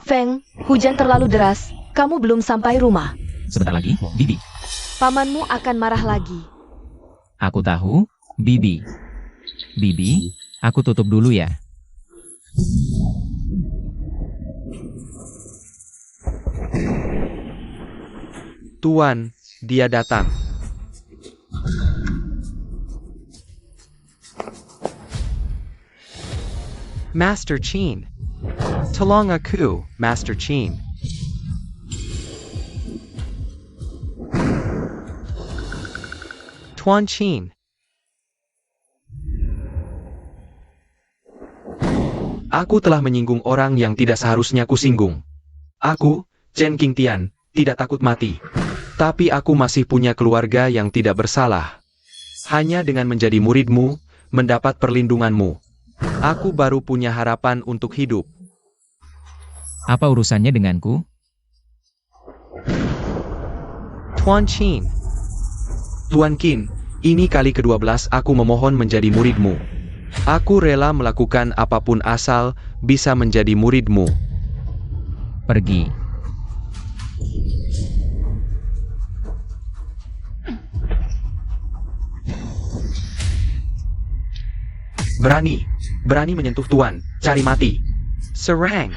Feng, hujan terlalu deras. Kamu belum sampai rumah. Sebentar lagi, Bibi. Pamanmu akan marah lagi. Aku tahu, Bibi. Bibi, aku tutup dulu ya. Tuan, dia datang. Master Qin. Tolong aku, Master Qin. Tuan Qin. Aku telah menyinggung orang yang tidak seharusnya kusinggung. Aku, Chen Qingtian, tidak takut mati. Tapi aku masih punya keluarga yang tidak bersalah. Hanya dengan menjadi muridmu, mendapat perlindunganmu, aku baru punya harapan untuk hidup. Apa urusannya denganku? Tuan Qin. Tuan Qin, ini kali ke-12 aku memohon menjadi muridmu. Aku rela melakukan apapun asal bisa menjadi muridmu. Pergi. Berani menyentuh Tuan, cari mati. Serang.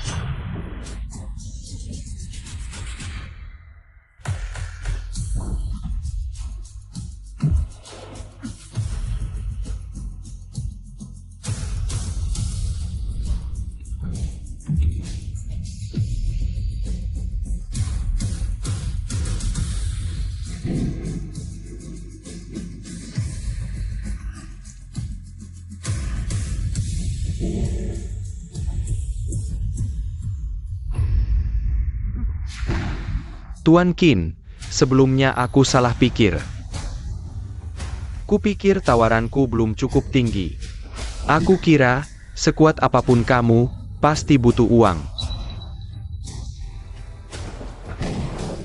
Tuan Qin, sebelumnya aku salah pikir. Kupikir tawaranku belum cukup tinggi. Aku kira, sekuat apapun kamu, pasti butuh uang.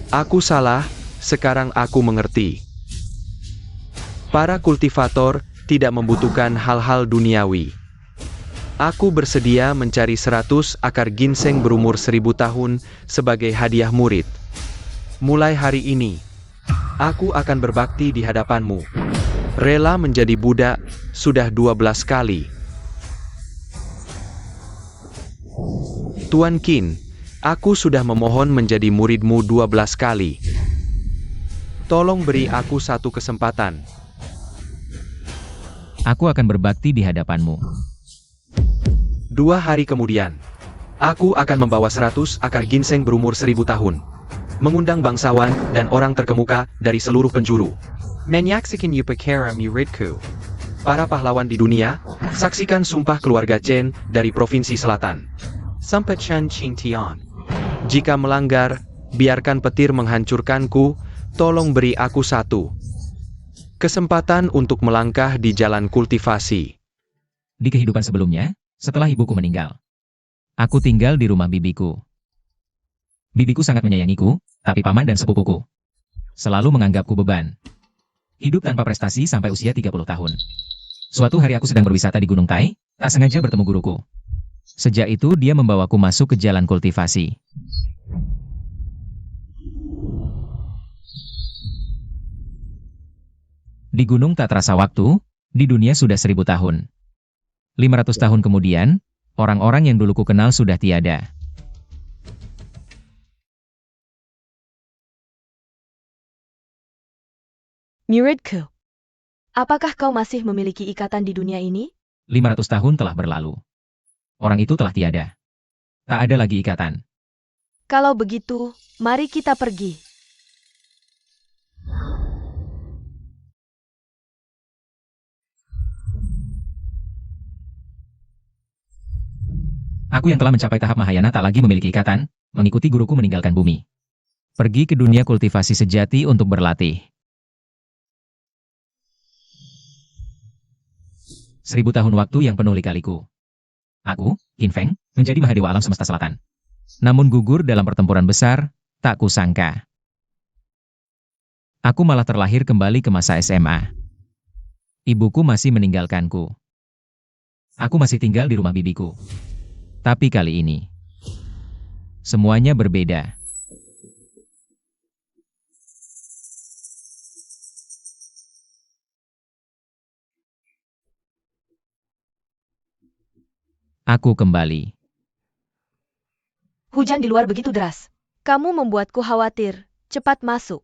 Aku salah, sekarang aku mengerti. Para kultivator tidak membutuhkan hal-hal duniawi. Aku bersedia mencari 100 akar ginseng berumur 1000 tahun sebagai hadiah murid. Mulai hari ini, aku akan berbakti di hadapanmu. Rela menjadi budak, sudah 12 kali. Tuan Qin, aku sudah memohon menjadi muridmu 12 kali. Tolong beri aku satu kesempatan. Aku akan berbakti di hadapanmu. 2 hari kemudian, aku akan membawa 100 akar ginseng berumur 1000 tahun. Mengundang bangsawan dan orang terkemuka dari seluruh penjuru. Menyaksikan upacara muridku. Para pahlawan di dunia, saksikan sumpah keluarga Chen dari Provinsi Selatan. Sampai Chen Qingtian. Jika melanggar, biarkan petir menghancurkanku, tolong beri aku satu kesempatan untuk melangkah di jalan kultivasi. Di kehidupan sebelumnya, setelah ibuku meninggal, aku tinggal di rumah bibiku. Bibiku sangat menyayangiku, tapi paman dan sepupuku selalu menganggapku beban. Hidup tanpa prestasi sampai usia 30 tahun. Suatu hari aku sedang berwisata di Gunung Tai, tak sengaja bertemu guruku. Sejak itu dia membawaku masuk ke jalan kultivasi. Di gunung tak terasa waktu, di dunia sudah 1000 tahun. 500 tahun kemudian, orang-orang yang dulu ku kenal sudah tiada. Muridku, apakah kau masih memiliki ikatan di dunia ini? 500 tahun telah berlalu. Orang itu telah tiada. Tak ada lagi ikatan. Kalau begitu, mari kita pergi. Aku yang telah mencapai tahap Mahayana tak lagi memiliki ikatan, mengikuti guruku meninggalkan bumi. Pergi ke dunia kultivasi sejati untuk berlatih. 1000 tahun waktu yang penuh lika-liku. Aku, Qin Feng, menjadi Mahadewa alam semesta selatan. Namun gugur dalam pertempuran besar, tak kusangka. Aku malah terlahir kembali ke masa SMA. Ibuku masih meninggalkanku. Aku masih tinggal di rumah bibiku. Tapi kali ini, Semuanya berbeda. Aku kembali. Hujan di luar begitu deras. Kamu membuatku khawatir. Cepat masuk.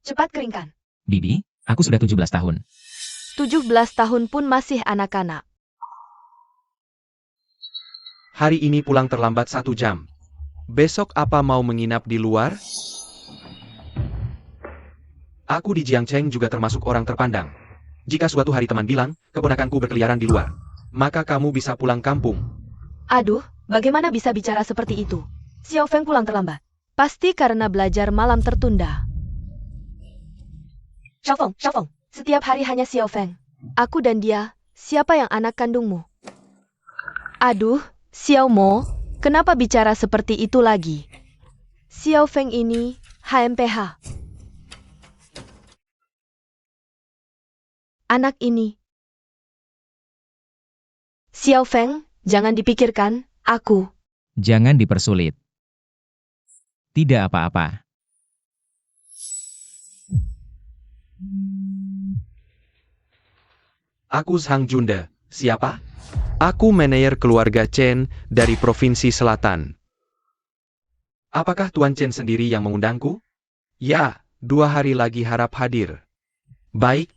Cepat keringkan. Bibi, aku sudah 17 tahun. 17 tahun pun masih anak-anak. Hari ini pulang terlambat 1 jam. Besok apa mau menginap di luar? Aku di Jiangcheng juga termasuk orang terpandang. Jika suatu hari teman bilang, keponakanku berkeliaran di luar, maka kamu bisa pulang kampung. Aduh, bagaimana bisa bicara seperti itu? Xiao Feng pulang terlambat. Pasti karena belajar malam tertunda. Xiao Feng, setiap hari hanya Xiao Feng. Aku dan dia, siapa yang anak kandungmu? Aduh, Xiao Mo, kenapa bicara seperti itu lagi? Xiao Feng ini, HMPH. Anak ini. Xiao Feng, jangan dipikirkan, aku. Jangan dipersulit. Tidak apa-apa. Aku Zhang Junde. Siapa? Aku manajer keluarga Chen dari Provinsi Selatan. Apakah Tuan Chen sendiri yang mengundangku? Ya, 2 hari lagi harap hadir. Baik,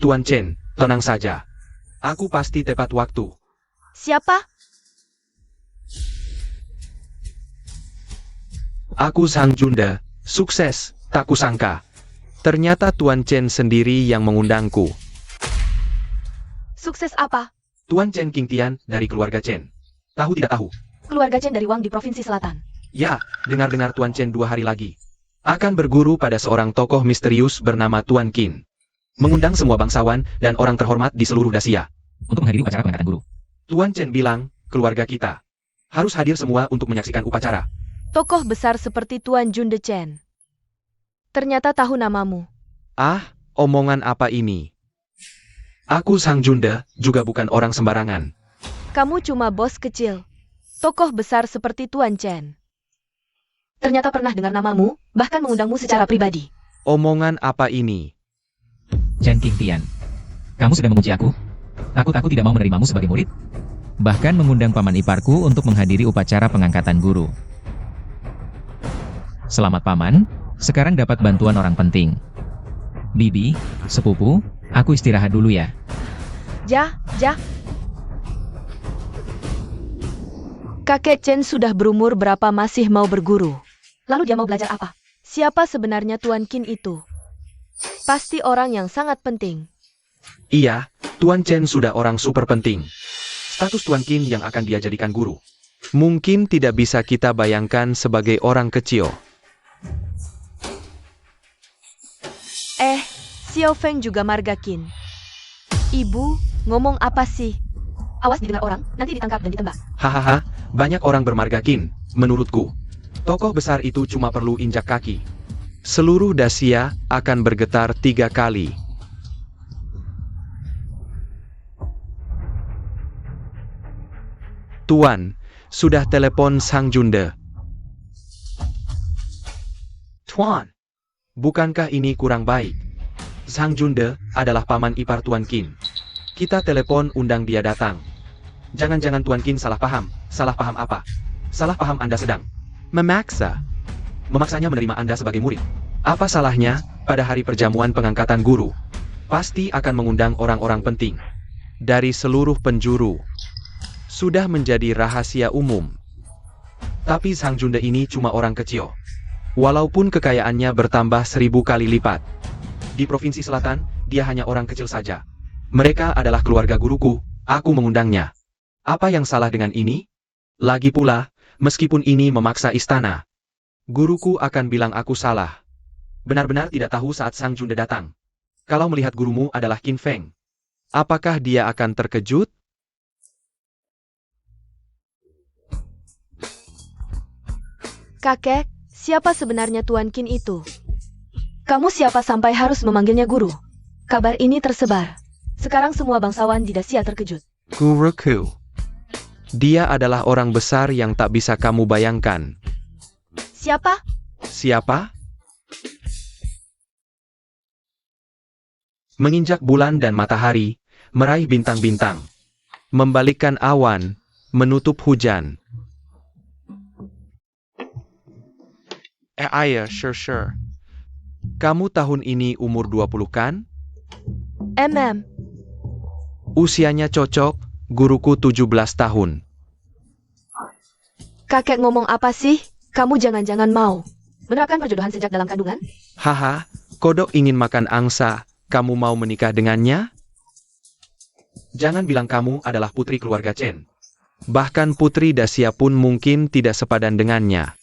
Tuan Chen, tenang saja. Aku pasti tepat waktu. Siapa? Aku Zhang Junde, sukses, tak kusangka. Ternyata Tuan Chen sendiri yang mengundangku. Sukses apa? Tuan Chen Qingtian dari keluarga Chen. Tahu tidak tahu? Keluarga Chen dari Wang di Provinsi Selatan. Ya, dengar-dengar Tuan Chen 2 hari lagi akan berguru pada seorang tokoh misterius bernama Tuan Qin. Mengundang semua bangsawan dan orang terhormat di seluruh Dasia. Untuk menghadiri upacara pengangkatan guru. Tuan Chen bilang, keluarga kita harus hadir semua untuk menyaksikan upacara. Tokoh besar seperti Tuan Junde Chen. Ternyata tahu namamu. Ah, omongan apa ini? Aku Sang Junde, juga bukan orang sembarangan. Kamu cuma bos kecil. Tokoh besar seperti Tuan Chen. Ternyata pernah dengar namamu, bahkan mengundangmu secara pribadi. Omongan apa ini? Chen Qingtian. Kamu sudah memuji aku? Aku tidak mau menerimamu sebagai murid. Bahkan mengundang paman iparku untuk menghadiri upacara pengangkatan guru. Selamat paman, sekarang dapat bantuan orang penting. Bibi, sepupu, aku istirahat dulu ya. Ja. Kakek Chen sudah berumur berapa masih mau berguru? Lalu dia mau belajar apa? Siapa sebenarnya Tuan Qin itu? Pasti orang yang sangat penting. Iya, Tuan Chen sudah orang super penting. Status Tuan Qin yang akan dia jadikan guru mungkin tidak bisa kita bayangkan sebagai orang kecil. Xiao Feng juga marga Qin. Ibu, ngomong apa sih? Awas didengar orang, nanti ditangkap dan ditembak. Hahaha, banyak orang bermarga Qin, menurutku. Tokoh besar itu cuma perlu injak kaki. Seluruh Dasia akan bergetar 3 kali. Tuan, sudah telepon Sang Junde. Tuan, bukankah ini kurang baik? Sang Junde adalah paman ipar Tuan Qin. Kita telepon undang dia datang. Jangan-jangan Tuan Qin salah paham. Salah paham apa? Salah paham Anda sedang memaksa. Memaksanya menerima Anda sebagai murid. Apa salahnya pada hari perjamuan pengangkatan guru? Pasti akan mengundang orang-orang penting dari seluruh penjuru. Sudah menjadi rahasia umum. Tapi Sang Junde ini cuma orang kecil. Walaupun kekayaannya bertambah 1000 kali lipat. Di Provinsi Selatan, dia hanya orang kecil saja. Mereka adalah keluarga guruku, aku mengundangnya. Apa yang salah dengan ini? Lagi pula, meskipun ini memaksa istana, guruku akan bilang aku salah. Benar-benar tidak tahu saat Sang Junde datang. Kalau melihat gurumu adalah Qin Feng, apakah dia akan terkejut? Kakek, siapa sebenarnya Tuan Qin itu? Kamu siapa sampai harus memanggilnya guru? Kabar ini tersebar. Sekarang semua bangsawan di Dasia terkejut. Guruku. Dia adalah orang besar yang tak bisa kamu bayangkan. Siapa? Siapa? Menginjak bulan dan matahari, meraih bintang-bintang, membalikkan awan, menutup hujan. Sure. Kamu tahun ini umur 20 kan? Usianya cocok, guruku 17 tahun. Kakek ngomong apa sih? Kamu jangan-jangan mau menerapkan perjodohan sejak dalam kandungan? Haha, kodok ingin makan angsa, kamu mau menikah dengannya? Jangan bilang kamu adalah putri keluarga Chen. Bahkan Putri Dacia pun mungkin tidak sepadan dengannya.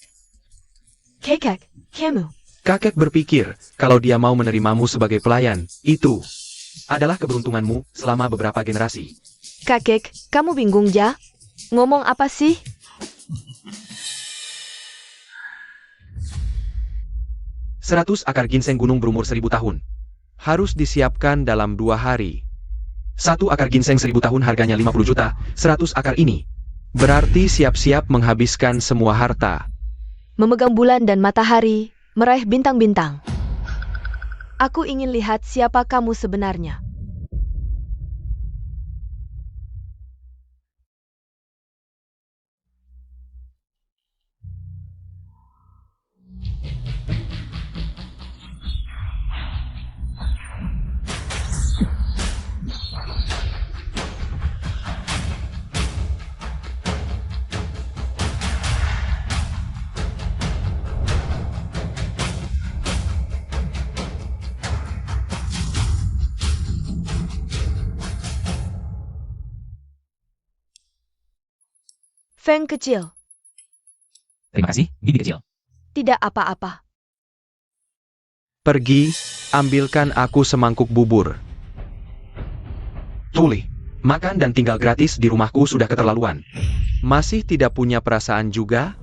Kakek, kamu. Kakek berpikir, kalau dia mau menerimamu sebagai pelayan, itu adalah keberuntunganmu selama beberapa generasi. Kakek, kamu bingung ya? Ngomong apa sih? Seratus akar ginseng gunung berumur 1000 tahun. Harus disiapkan dalam 2 hari. 1 akar ginseng 1000 tahun harganya 50 juta, 100 akar ini. Berarti siap-siap menghabiskan semua harta. Memegang bulan dan matahari, meraih bintang-bintang. Aku ingin lihat siapa kamu sebenarnya. Feng kecil, Terima kasih, bibi kecil. tidak apa-apa. Pergi, ambilkan aku semangkuk bubur. Tuli, makan dan tinggal gratis di rumahku sudah keterlaluan. Masih tidak punya perasaan juga?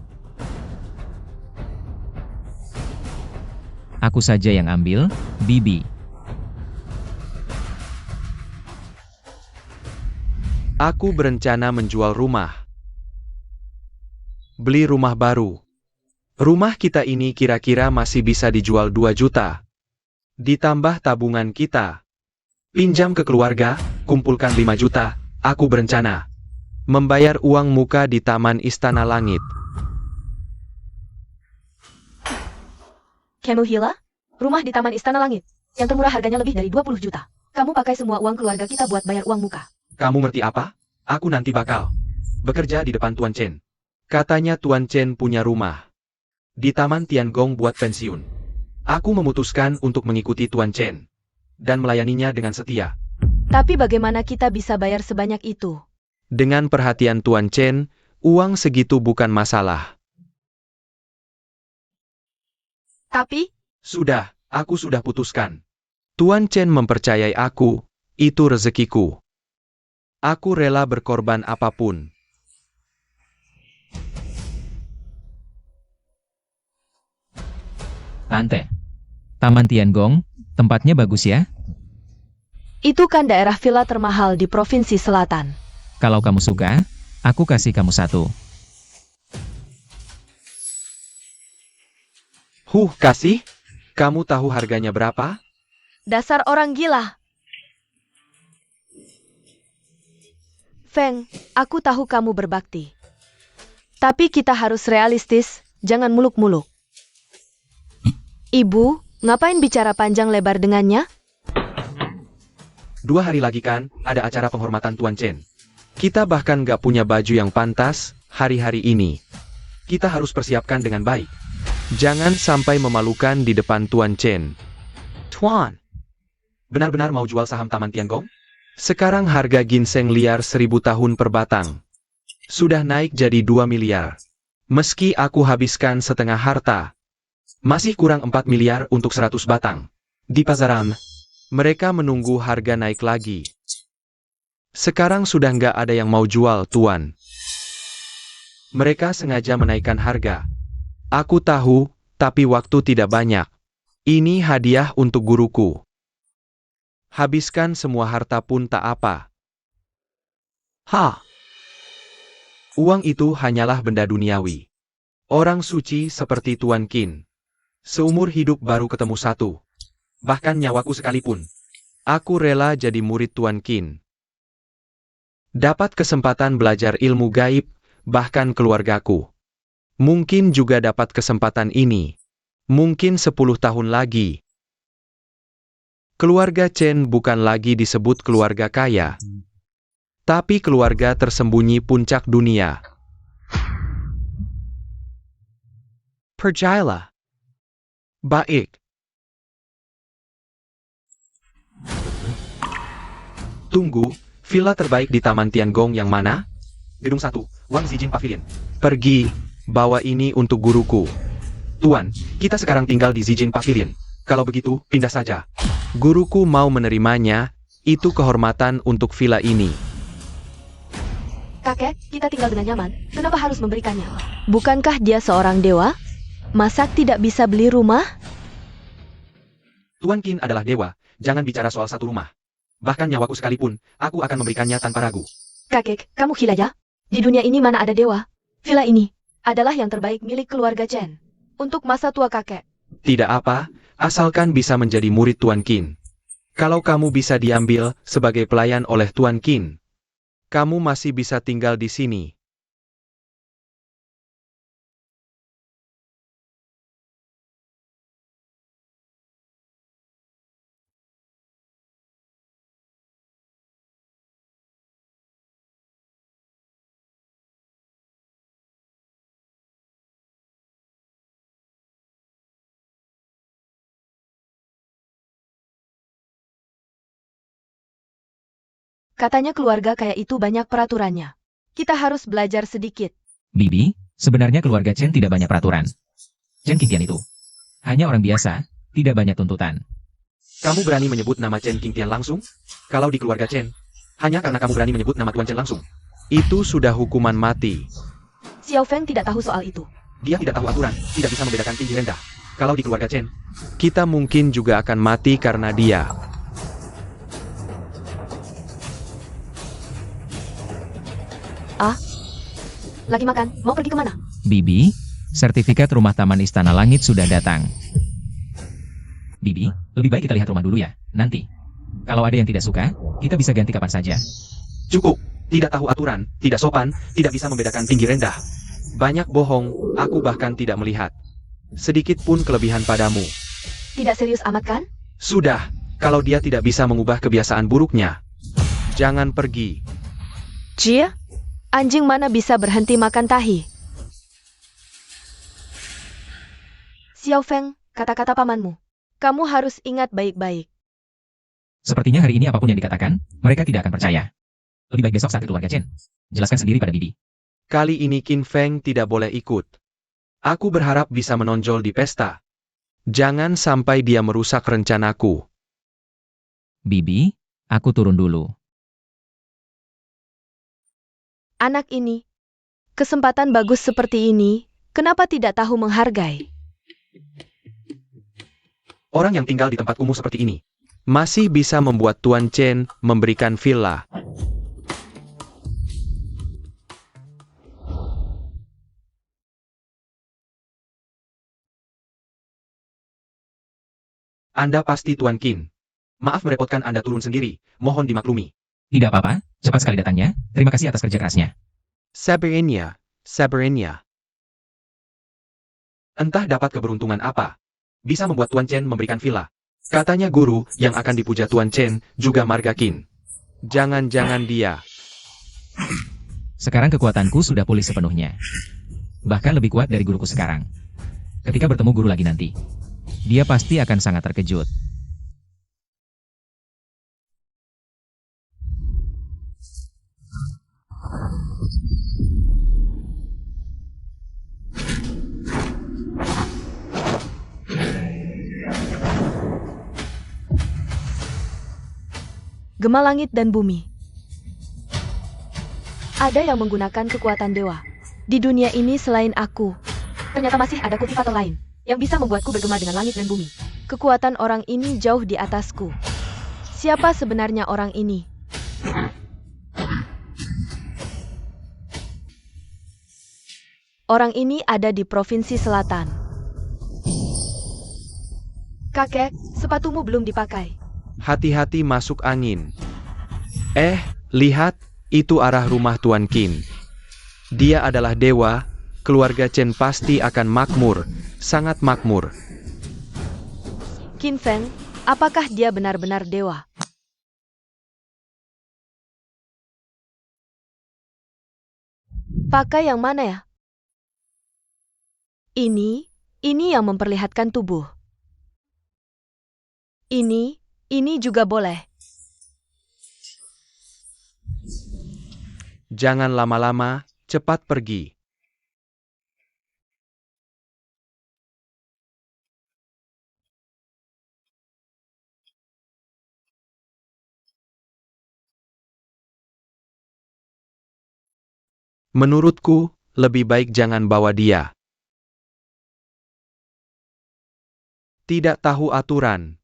Aku saja yang ambil, bibi. Aku berencana menjual rumah. Beli rumah baru. Rumah kita ini kira-kira masih bisa dijual 2 juta. Ditambah tabungan kita. Pinjam ke keluarga, kumpulkan 5 juta. Aku berencana membayar uang muka di Taman Istana Langit. Kamu Hila? Rumah di Taman Istana Langit, yang termurah harganya lebih dari 20 juta. Kamu pakai semua uang keluarga kita buat bayar uang muka. Kamu ngerti apa? Aku nanti bakal bekerja di depan Tuan Chen. Katanya Tuan Chen punya rumah di Taman Tiangong buat pensiun. Aku memutuskan untuk mengikuti Tuan Chen dan melayaninya dengan setia. Tapi bagaimana kita bisa bayar sebanyak itu? Dengan perhatian Tuan Chen, uang segitu bukan masalah. Tapi, Sudah, aku sudah putuskan. Tuan Chen mempercayai aku, itu rezekiku. Aku rela berkorban apapun. Tante. Taman Tiangong, tempatnya bagus ya? itu kan daerah villa termahal di Provinsi Selatan. Kalau kamu suka, aku kasih kamu 1. Kasih? Kamu tahu harganya berapa? Dasar orang gila. Feng, aku tahu kamu berbakti. Tapi kita harus realistis, jangan muluk-muluk. Ibu, ngapain bicara panjang lebar dengannya? 2 hari lagi kan, ada acara penghormatan Tuan Chen. Kita bahkan gak punya baju yang pantas, hari-hari ini. Kita harus persiapkan dengan baik. Jangan sampai memalukan di depan Tuan Chen. Tuan, benar-benar mau jual saham Taman Tiangong? Sekarang harga ginseng liar 1000 tahun per batang. Sudah naik jadi 2 miliar. Meski aku habiskan setengah harta, masih kurang 4 miliar untuk 100 batang. Di pasaran, mereka menunggu harga naik lagi. Sekarang sudah nggak ada yang mau jual, Tuan. Mereka sengaja menaikkan harga. Aku tahu, tapi waktu tidak banyak. Ini hadiah untuk guruku. Habiskan semua harta pun tak apa. Uang itu hanyalah benda duniawi. Orang suci seperti Tuan Qin. Seumur hidup baru ketemu satu. Bahkan nyawaku sekalipun. Aku rela jadi murid Tuan Qin. Dapat kesempatan belajar ilmu gaib, bahkan keluargaku. Mungkin juga dapat kesempatan ini. Mungkin 10 tahun lagi. Keluarga Chen bukan lagi disebut keluarga kaya. Tapi keluarga tersembunyi puncak dunia. Percayalah. Baik. Tunggu, villa terbaik di Taman Tiangong yang mana? Gedung 1, Wang Zijin Pavilion. Pergi, bawa ini untuk guruku. Tuan, kita sekarang tinggal di Zijin Pavilion. Kalau begitu, pindah saja. Guruku mau menerimanya, itu kehormatan untuk villa ini. Kakek, kita tinggal dengan nyaman. Kenapa harus memberikannya? Bukankah dia seorang dewa? Masa tidak bisa beli rumah? Tuan Qin adalah dewa, jangan bicara soal satu rumah. Bahkan nyawaku sekalipun, aku akan memberikannya tanpa ragu. Kakek, kamu gila ya? Di dunia ini mana ada dewa? Villa ini adalah yang terbaik milik keluarga Chen. Untuk masa tua kakek. Tidak apa, asalkan bisa menjadi murid Tuan Qin. Kalau kamu bisa diambil sebagai pelayan oleh Tuan Qin, kamu masih bisa tinggal di sini. Katanya keluarga kaya itu banyak peraturannya. Kita harus belajar sedikit. Bibi, sebenarnya keluarga Chen tidak banyak peraturan. Chen Qingtian itu hanya orang biasa, tidak banyak tuntutan. Kamu berani menyebut nama Chen Qingtian langsung? Kalau di keluarga Chen, hanya karena kamu berani menyebut nama Tuan Chen langsung. Itu sudah hukuman mati. Xiao Feng tidak tahu soal itu. Dia tidak tahu aturan, tidak bisa membedakan tinggi rendah. Kalau di keluarga Chen, kita mungkin juga akan mati karena dia. Lagi makan, mau pergi kemana? Bibi, sertifikat rumah taman Istana Langit sudah datang. Bibi, lebih baik kita lihat rumah dulu ya, nanti. Kalau ada yang tidak suka, kita bisa ganti kapan saja. Cukup, tidak tahu aturan, tidak sopan, tidak bisa membedakan tinggi rendah. Banyak bohong, aku bahkan tidak melihat. Sedikit pun kelebihan padamu. Tidak serius amat kan? Sudah, kalau dia tidak bisa mengubah kebiasaan buruknya, jangan pergi. Jia, anjing mana bisa berhenti makan tahi? Xiao Feng, kata-kata pamanmu. Kamu harus ingat baik-baik. Sepertinya hari ini apapun yang dikatakan, mereka tidak akan percaya. Lebih baik besok saat keluarga Chen. Jelaskan sendiri pada Bibi. Kali ini Qin Feng tidak boleh ikut. Aku berharap bisa menonjol di pesta. Jangan sampai dia merusak rencanaku. Bibi, aku turun dulu. Anak ini, kesempatan bagus seperti ini, kenapa tidak tahu menghargai? Orang yang tinggal di tempat kumuh seperti ini, masih bisa membuat Tuan Chen memberikan villa. Anda pasti Tuan Qin. Maaf merepotkan Anda turun sendiri, mohon dimaklumi. Tidak apa-apa, cepat sekali datangnya. Terima kasih atas kerja kerasnya. Sabarnya. Entah dapat keberuntungan apa. Bisa membuat Tuan Chen memberikan villa. Katanya guru yang akan dipuja Tuan Chen juga marga Qin. Jangan-jangan dia. Sekarang kekuatanku sudah pulih sepenuhnya. Bahkan lebih kuat dari guruku sekarang. Ketika bertemu guru lagi nanti, dia pasti akan sangat terkejut. Gema langit dan bumi. Ada yang menggunakan kekuatan dewa. Di dunia ini selain aku, ternyata masih ada kultivator lain yang bisa membuatku bergema dengan langit dan bumi. Kekuatan orang ini jauh di atasku. Siapa sebenarnya orang ini? Orang ini ada di provinsi selatan. Kakek, sepatumu belum dipakai. Hati-hati masuk angin. Lihat, itu arah rumah Tuan Qin. Dia adalah dewa, keluarga Chen pasti akan makmur, sangat makmur. Qin Feng, apakah dia benar-benar dewa? Pakai yang mana ya? Ini yang memperlihatkan tubuh. Ini juga boleh. Jangan lama-lama, cepat pergi. Menurutku, lebih baik jangan bawa dia. Tidak tahu aturan.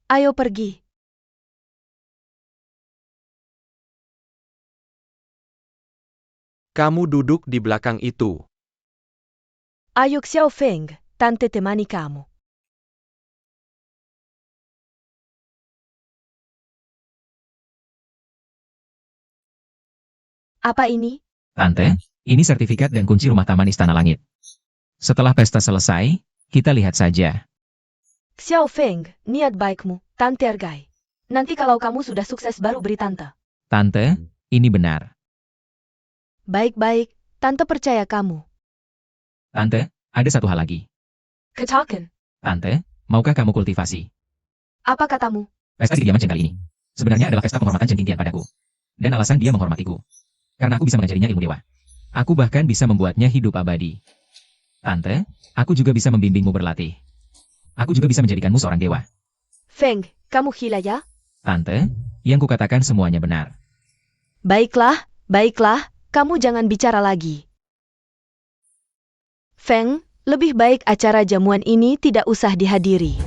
Ayo pergi. Kamu duduk di belakang itu. Ayo Xiao Feng, tante temani kamu. Apa ini? Tante, ini sertifikat dan kunci rumah taman Istana Langit. Setelah pesta selesai, kita lihat saja. Xiao Feng, niat baikmu, tante hargai. Nanti kalau kamu sudah sukses baru beri tante. Tante, ini benar. Baik-baik, tante percaya kamu. Tante, ada satu hal lagi. Katakan. Tante, maukah kamu kultivasi? Apa katamu? Pesta di kediaman Chen kali ini sebenarnya adalah pesta penghormatan Chen Qingtian padaku. Dan alasan dia menghormatiku, karena aku bisa mengajarinya ilmu dewa. Aku bahkan bisa membuatnya hidup abadi. Tante, aku juga bisa membimbingmu berlatih. Aku juga bisa menjadikanmu seorang dewa. Feng, kamu gila ya? Tante, yang kukatakan semuanya benar. Baiklah, kamu jangan bicara lagi. Feng, lebih baik acara jamuan ini tidak usah dihadiri.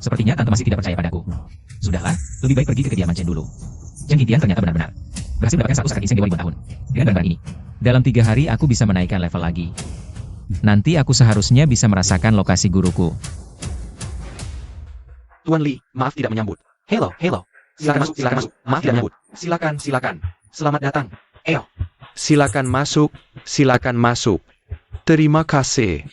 Sepertinya Tante masih tidak percaya padaku. Sudahlah, lebih baik pergi ke kediaman Chen dulu. Chen Qingtian ternyata benar-benar berhasil mendapatkan satu sakat ginseng dewa ribuan tahun. Dengan barang ini, dalam 3 hari aku bisa menaikkan level lagi. Nanti aku seharusnya bisa merasakan lokasi guruku. Tuan Li, maaf tidak menyambut. Hello. Silakan masuk. Maaf tidak menyambut. Silakan. Selamat datang. Silakan masuk. Terima kasih.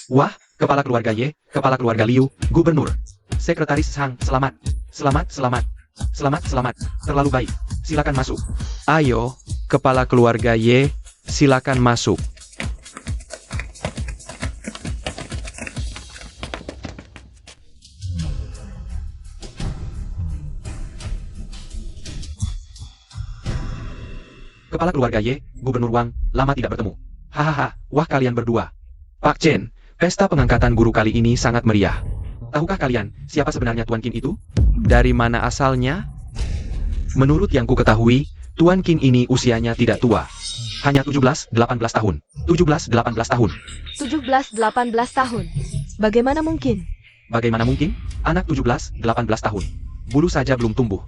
Wah, kepala keluarga Ye, kepala keluarga Liu, gubernur. Sekretaris Sang, selamat. Terlalu baik. Silakan masuk. Ayo, kepala keluarga Ye, silakan masuk. Kepala keluarga Ye, Gubernur Wang, lama tidak bertemu. Hahaha, wah kalian berdua. Pak Chen, pesta pengangkatan guru kali ini sangat meriah. Tahukah kalian, siapa sebenarnya Tuan Qin itu? Dari mana asalnya? Menurut yang ku ketahui, Tuan Qin ini usianya tidak tua. Hanya 17-18 tahun. 17-18 tahun. 17-18 tahun. Bagaimana mungkin? Bagaimana mungkin? Anak 17-18 tahun. Bulu saja belum tumbuh.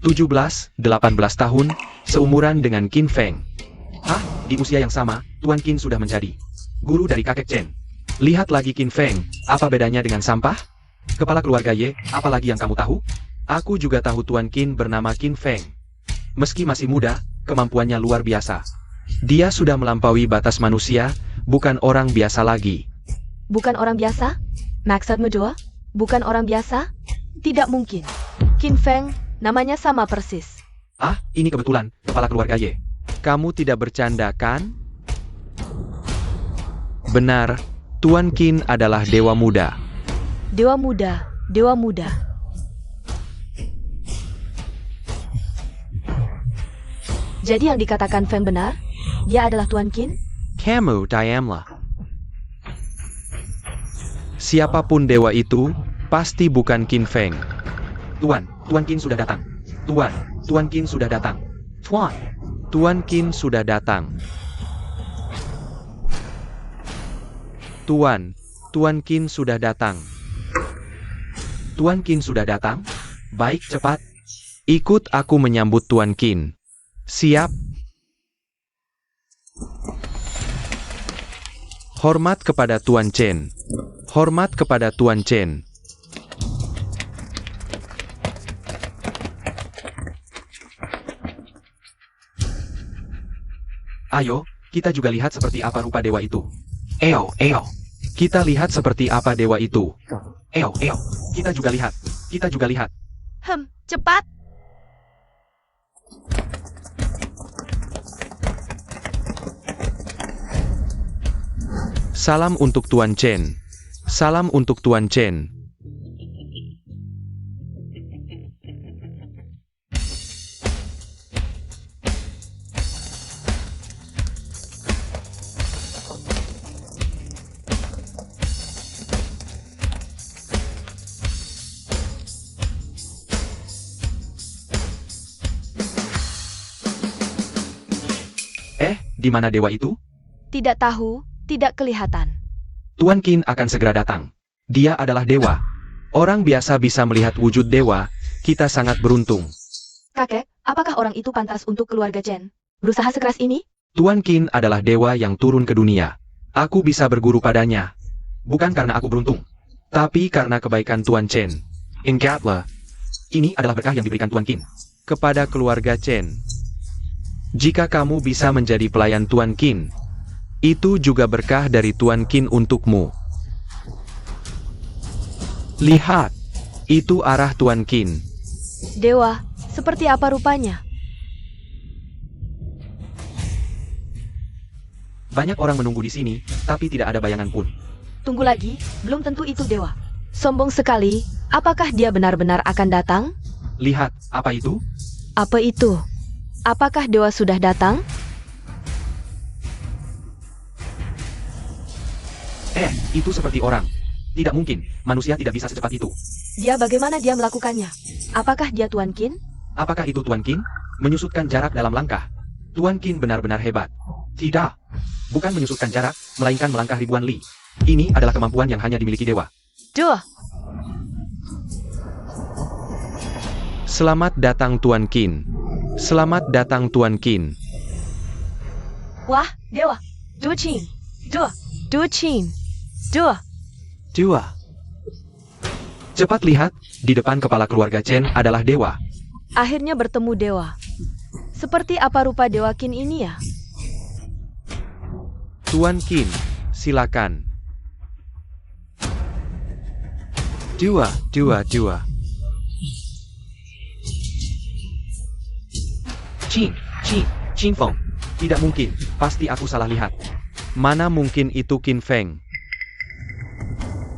17-18 tahun, seumuran dengan Qin Feng. Hah? Di usia yang sama, Tuan Qin sudah menjadi guru dari kakek Chen. Lihat lagi Qin Feng, apa bedanya dengan sampah? Kepala keluarga Ye, apalagi yang kamu tahu? Aku juga tahu Tuan Qin bernama Qin Feng. Meski masih muda, kemampuannya luar biasa. Dia sudah melampaui batas manusia, bukan orang biasa lagi. Bukan orang biasa? Maksudmu Doa? Bukan orang biasa? Tidak mungkin. Qin Feng, namanya sama persis. Ah, ini kebetulan, kepala keluarga Ye. Kamu tidak bercanda kan? Benar, Tuan Qin adalah dewa muda. Dewa muda. Jadi yang dikatakan Feng benar? Dia adalah Tuan Qin? Kamu diamlah. Siapapun dewa itu, pasti bukan Qin Feng. Tuan Qin sudah datang. Tuan Qin sudah datang. Tuan Qin sudah datang. Tuan Qin sudah datang. Tuan Qin sudah datang? Baik, cepat. Ikut aku menyambut Tuan Qin. Siap. Hormat kepada Tuan Chen. Hormat kepada Tuan Chen. Ayo, kita juga lihat seperti apa rupa dewa itu. Eo. Kita lihat seperti apa dewa itu. Eo. Kita juga lihat. Cepat. Salam untuk Tuan Chen. Salam untuk Tuan Chen. Di mana dewa itu? Tidak tahu, tidak kelihatan. Tuan Qin akan segera datang. Dia adalah dewa. Orang biasa bisa melihat wujud dewa. Kita sangat beruntung. Kakek, apakah orang itu pantas untuk keluarga Chen? Berusaha sekeras ini? Tuan Qin adalah dewa yang turun ke dunia. Aku bisa berguru padanya. Bukan karena aku beruntung, tapi karena kebaikan Tuan Chen. Ingatlah, ini adalah berkah yang diberikan Tuan Qin kepada keluarga Chen. Jika kamu bisa menjadi pelayan Tuan Qin, itu juga berkah dari Tuan Qin untukmu. Lihat, itu arah Tuan Qin. Dewa, seperti apa rupanya? Banyak orang menunggu di sini, tapi tidak ada bayangan pun. Tunggu lagi, belum tentu itu dewa. Sombong sekali, apakah dia benar-benar akan datang? Lihat, apa itu? Apa itu? Apakah dewa sudah datang? Itu seperti orang. Tidak mungkin, manusia tidak bisa secepat itu. Bagaimana dia melakukannya? Apakah dia Tuan Qin? Apakah itu Tuan Qin? Menyusutkan jarak dalam langkah. Tuan Qin benar-benar hebat. Tidak. Bukan menyusutkan jarak, melainkan melangkah ribuan li. Ini adalah kemampuan yang hanya dimiliki dewa. Duh. Selamat datang Tuan Qin. Selamat datang Tuan Qin. Wah, dewa. Du Qin. Du Qin. Dewa. Cepat lihat, di depan kepala keluarga Chen adalah dewa. Akhirnya bertemu dewa. Seperti apa rupa dewa Qin ini ya? Tuan Qin, silakan. Dua. Qin Feng. Tidak mungkin, pasti aku salah lihat. Mana mungkin itu Qin Feng?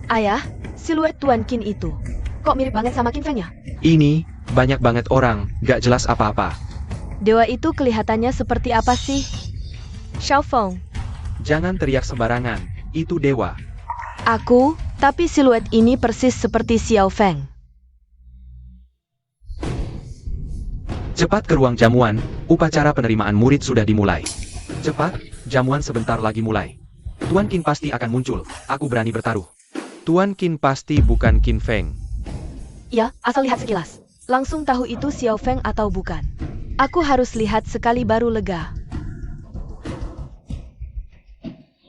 Ayah, siluet Tuan Qin itu. Kok mirip banget sama Qin Feng ya? Ini, banyak banget orang, gak jelas apa-apa. Dewa itu kelihatannya seperti apa sih? Xiao Feng. Jangan teriak sembarangan, itu dewa. Aku, tapi siluet ini persis seperti Xiao Feng. Cepat ke ruang jamuan, upacara penerimaan murid sudah dimulai. Cepat, jamuan sebentar lagi mulai. Tuan Qin pasti akan muncul, aku berani bertaruh. Tuan Qin pasti bukan Qin Feng. Ya, asal lihat sekilas. Langsung tahu itu Xiao Feng atau bukan. Aku harus lihat sekali baru lega.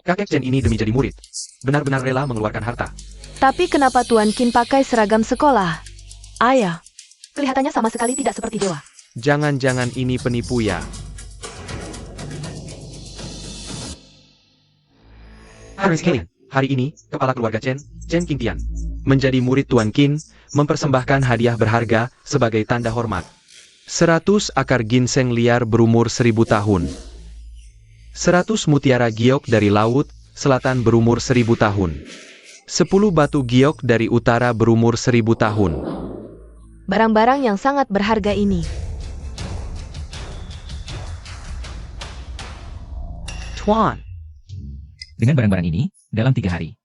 Kakek Chen ini demi jadi murid, benar-benar rela mengeluarkan harta. Tapi kenapa Tuan Qin pakai seragam sekolah? Ayah, kelihatannya sama sekali tidak seperti dewa. Jangan-jangan ini penipu ya? Hari ini, kepala keluarga Chen Qingtian, menjadi murid Tuan Qin, mempersembahkan hadiah berharga sebagai tanda hormat. 100 akar ginseng liar berumur 1000 tahun. 100 mutiara giok dari laut selatan berumur 1000 tahun. 10 batu giok dari utara berumur 1000 tahun. Barang-barang yang sangat berharga ini. Tuan. Dengan barang-barang ini, dalam 3 hari,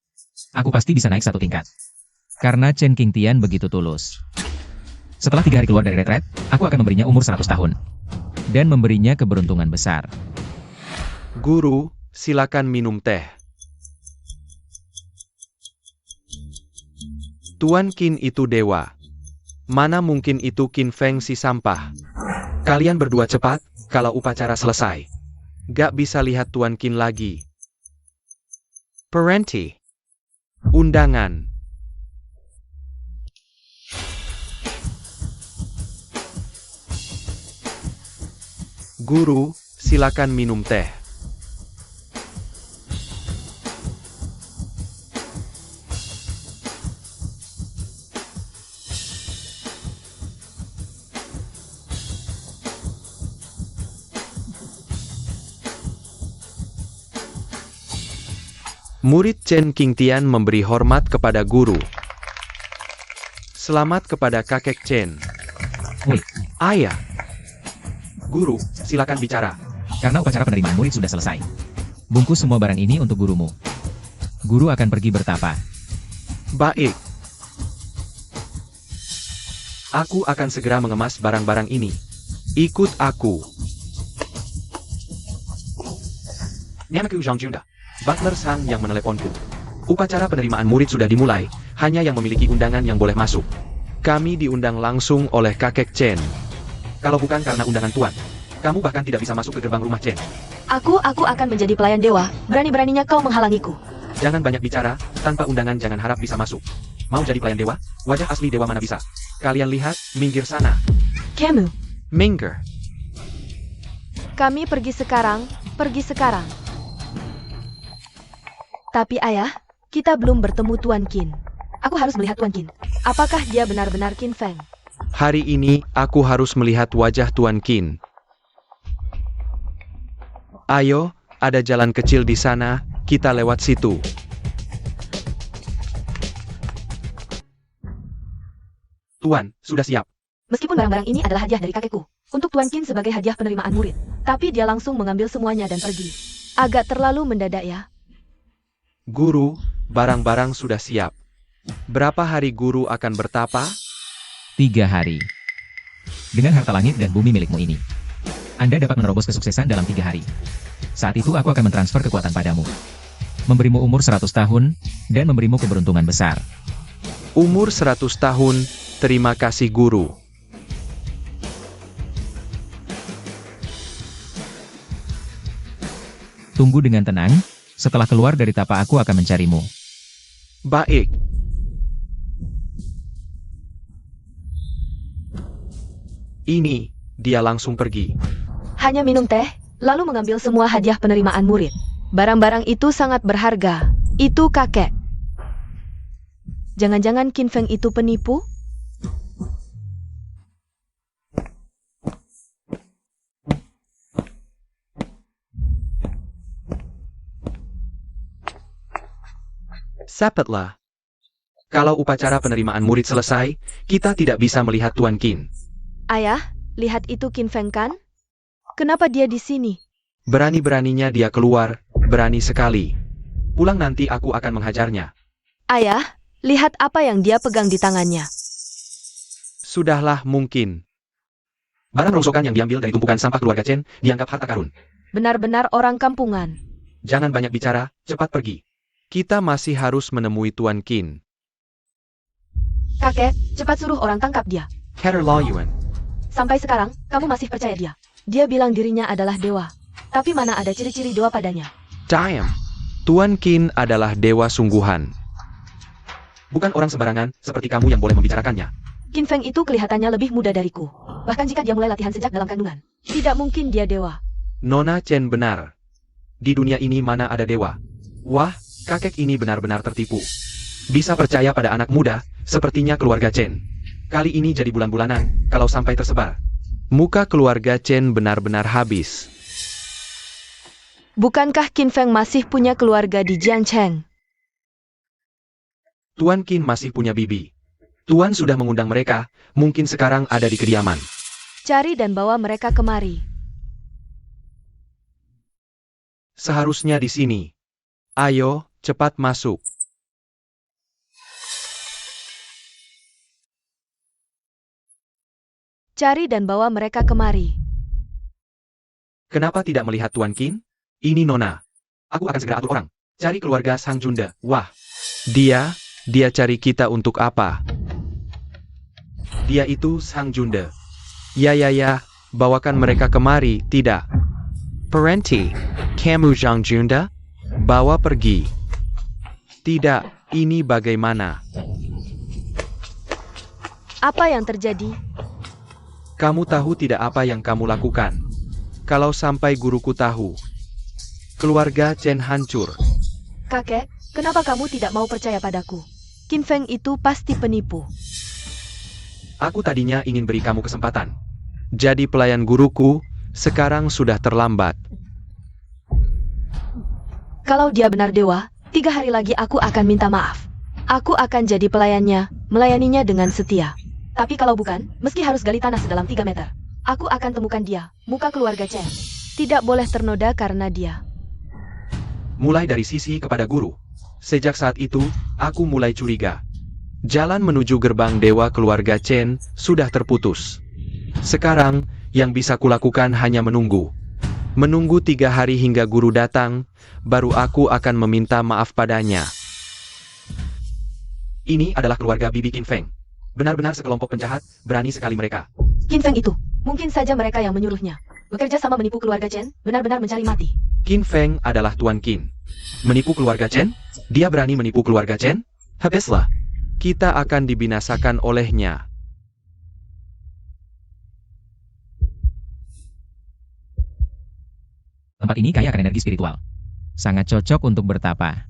aku pasti bisa naik 1 tingkat. Karena Chen Qingtian begitu tulus. Setelah 3 hari keluar dari retret, aku akan memberinya umur 100 tahun. Dan memberinya keberuntungan besar. Guru, silakan minum teh. Tuan Qin itu dewa. Mana mungkin itu Qin Feng si sampah. Kalian berdua cepat, kalau upacara selesai. Gak bisa lihat Tuan Qin lagi. Parenti. Undangan. Guru, silakan minum teh. Murid Chen Qingtian memberi hormat kepada guru. Selamat kepada kakek Chen. Woi, Ayah. Guru, silakan bicara. karena upacara penerimaan murid sudah selesai. Bungkus semua barang ini untuk gurumu. Guru akan pergi bertapa. Baik. Aku akan segera mengemas barang-barang ini. Ikut aku. Namaku Zhang Junda. Butler Sang yang meneleponku. Upacara penerimaan murid sudah dimulai, hanya yang memiliki undangan yang boleh masuk. Kami diundang langsung oleh kakek Chen. Kalau bukan karena undangan tuan, kamu bahkan tidak bisa masuk ke gerbang rumah Chen. Aku akan menjadi pelayan dewa. Berani-beraninya kau menghalangiku. Jangan banyak bicara, tanpa undangan jangan harap bisa masuk. Mau jadi pelayan dewa? Wajah asli dewa mana bisa? Kalian lihat, minggir sana. Kamu, Minggir. kami pergi sekarang, pergi sekarang. Tapi ayah, kita belum bertemu Tuan Qin. Aku harus melihat Tuan Qin. Apakah dia benar-benar Qin Feng? Hari ini, aku harus melihat wajah Tuan Qin. Ayo, ada jalan kecil di sana, kita lewat situ. Tuan, sudah siap. Meskipun barang-barang ini adalah hadiah dari kakekku, untuk Tuan Qin sebagai hadiah penerimaan murid, tapi dia langsung mengambil semuanya dan pergi. Agak terlalu mendadak ya. Guru, barang-barang sudah siap. Berapa hari guru akan bertapa? 3 hari. Dengan harta langit dan bumi milikmu ini, Anda dapat menerobos kesuksesan dalam 3 hari. Saat itu aku akan mentransfer kekuatan padamu. Memberimu umur 100 tahun, dan memberimu keberuntungan besar. Umur 100 tahun, terima kasih guru. Tunggu dengan tenang, setelah keluar dari tapa aku akan mencarimu. Baik. Ini, dia langsung pergi. Hanya minum teh, lalu mengambil semua hadiah penerimaan murid. Barang-barang itu sangat berharga. Itu kakek. Jangan-jangan Qin Feng itu penipu? Sapatlah. Kalau upacara penerimaan murid selesai, kita tidak bisa melihat Tuan Qin. Ayah, lihat itu Qin Feng kan? Kenapa dia di sini? Berani-beraninya dia keluar, berani sekali. Pulang nanti aku akan menghajarnya. Ayah, lihat apa yang dia pegang di tangannya. Sudahlah mungkin. Barang rongsokan yang diambil dari tumpukan sampah keluarga Chen dianggap harta karun. Benar-benar orang kampungan. Jangan banyak bicara, cepat pergi. Kita masih harus menemui Tuan Qin. Kakek, cepat suruh orang tangkap dia. Herr Law Yuan. Sampai sekarang, kamu masih percaya dia. Dia bilang dirinya adalah dewa. Tapi mana ada ciri-ciri dewa padanya? Damn. Tuan Qin adalah dewa sungguhan. Bukan orang sembarangan, seperti kamu yang boleh membicarakannya. Qin Feng itu kelihatannya lebih muda dariku. Bahkan jika dia mulai latihan sejak dalam kandungan. Tidak mungkin dia dewa. Nona Chen benar. Di dunia ini mana ada dewa? Wah, kakek ini benar-benar tertipu. Bisa percaya pada anak muda, sepertinya keluarga Chen. Kali ini jadi bulan-bulanan, kalau sampai tersebar. Muka keluarga Chen benar-benar habis. Bukankah Qin Feng masih punya keluarga di Jiangcheng? Tuan Qin masih punya bibi. Tuan sudah mengundang mereka, mungkin sekarang ada di kediaman. Cari dan bawa mereka kemari. Seharusnya di sini. Ayo, cepat masuk. Cari dan bawa mereka kemari. Kenapa tidak melihat Tuan Qin? Ini Nona. Aku akan segera atur orang. Cari keluarga Sang Junda. Wah. Dia cari kita untuk apa? Dia itu Sang Junda. Ya, bawakan mereka kemari, tidak. Parenti, kamu Sang Junda? Bawa pergi. Tidak, ini bagaimana? Apa yang terjadi? Kamu tahu tidak apa yang kamu lakukan? Kalau sampai guruku tahu, keluarga Chen hancur. Kakek, kenapa kamu tidak mau percaya padaku? Qin Feng itu pasti penipu. Aku tadinya ingin beri kamu kesempatan. Jadi pelayan guruku, sekarang sudah terlambat. Kalau dia benar dewa, 3 hari lagi aku akan minta maaf. Aku akan jadi pelayannya, melayaninya dengan setia. Tapi kalau bukan, meski harus gali tanah sedalam 3 meter, aku akan temukan dia, muka keluarga Chen. Tidak boleh ternoda karena dia. Mulai dari sisi kepada guru. Sejak saat itu, aku mulai curiga. Jalan menuju gerbang dewa keluarga Chen sudah terputus. Sekarang, yang bisa kulakukan hanya menunggu. Menunggu 3 hari hingga guru datang, baru aku akan meminta maaf padanya. Ini adalah keluarga Bibi Qin Feng. Benar-benar sekelompok penjahat, berani sekali mereka. Qin Feng itu, mungkin saja mereka yang menyuruhnya. Bekerja sama menipu keluarga Chen, benar-benar mencari mati. Qin Feng adalah Tuan Qin. Menipu keluarga Chen? Dia berani menipu keluarga Chen? Habislah. Kita akan dibinasakan olehnya. Tempat ini kaya akan energi spiritual. Sangat cocok untuk bertapa.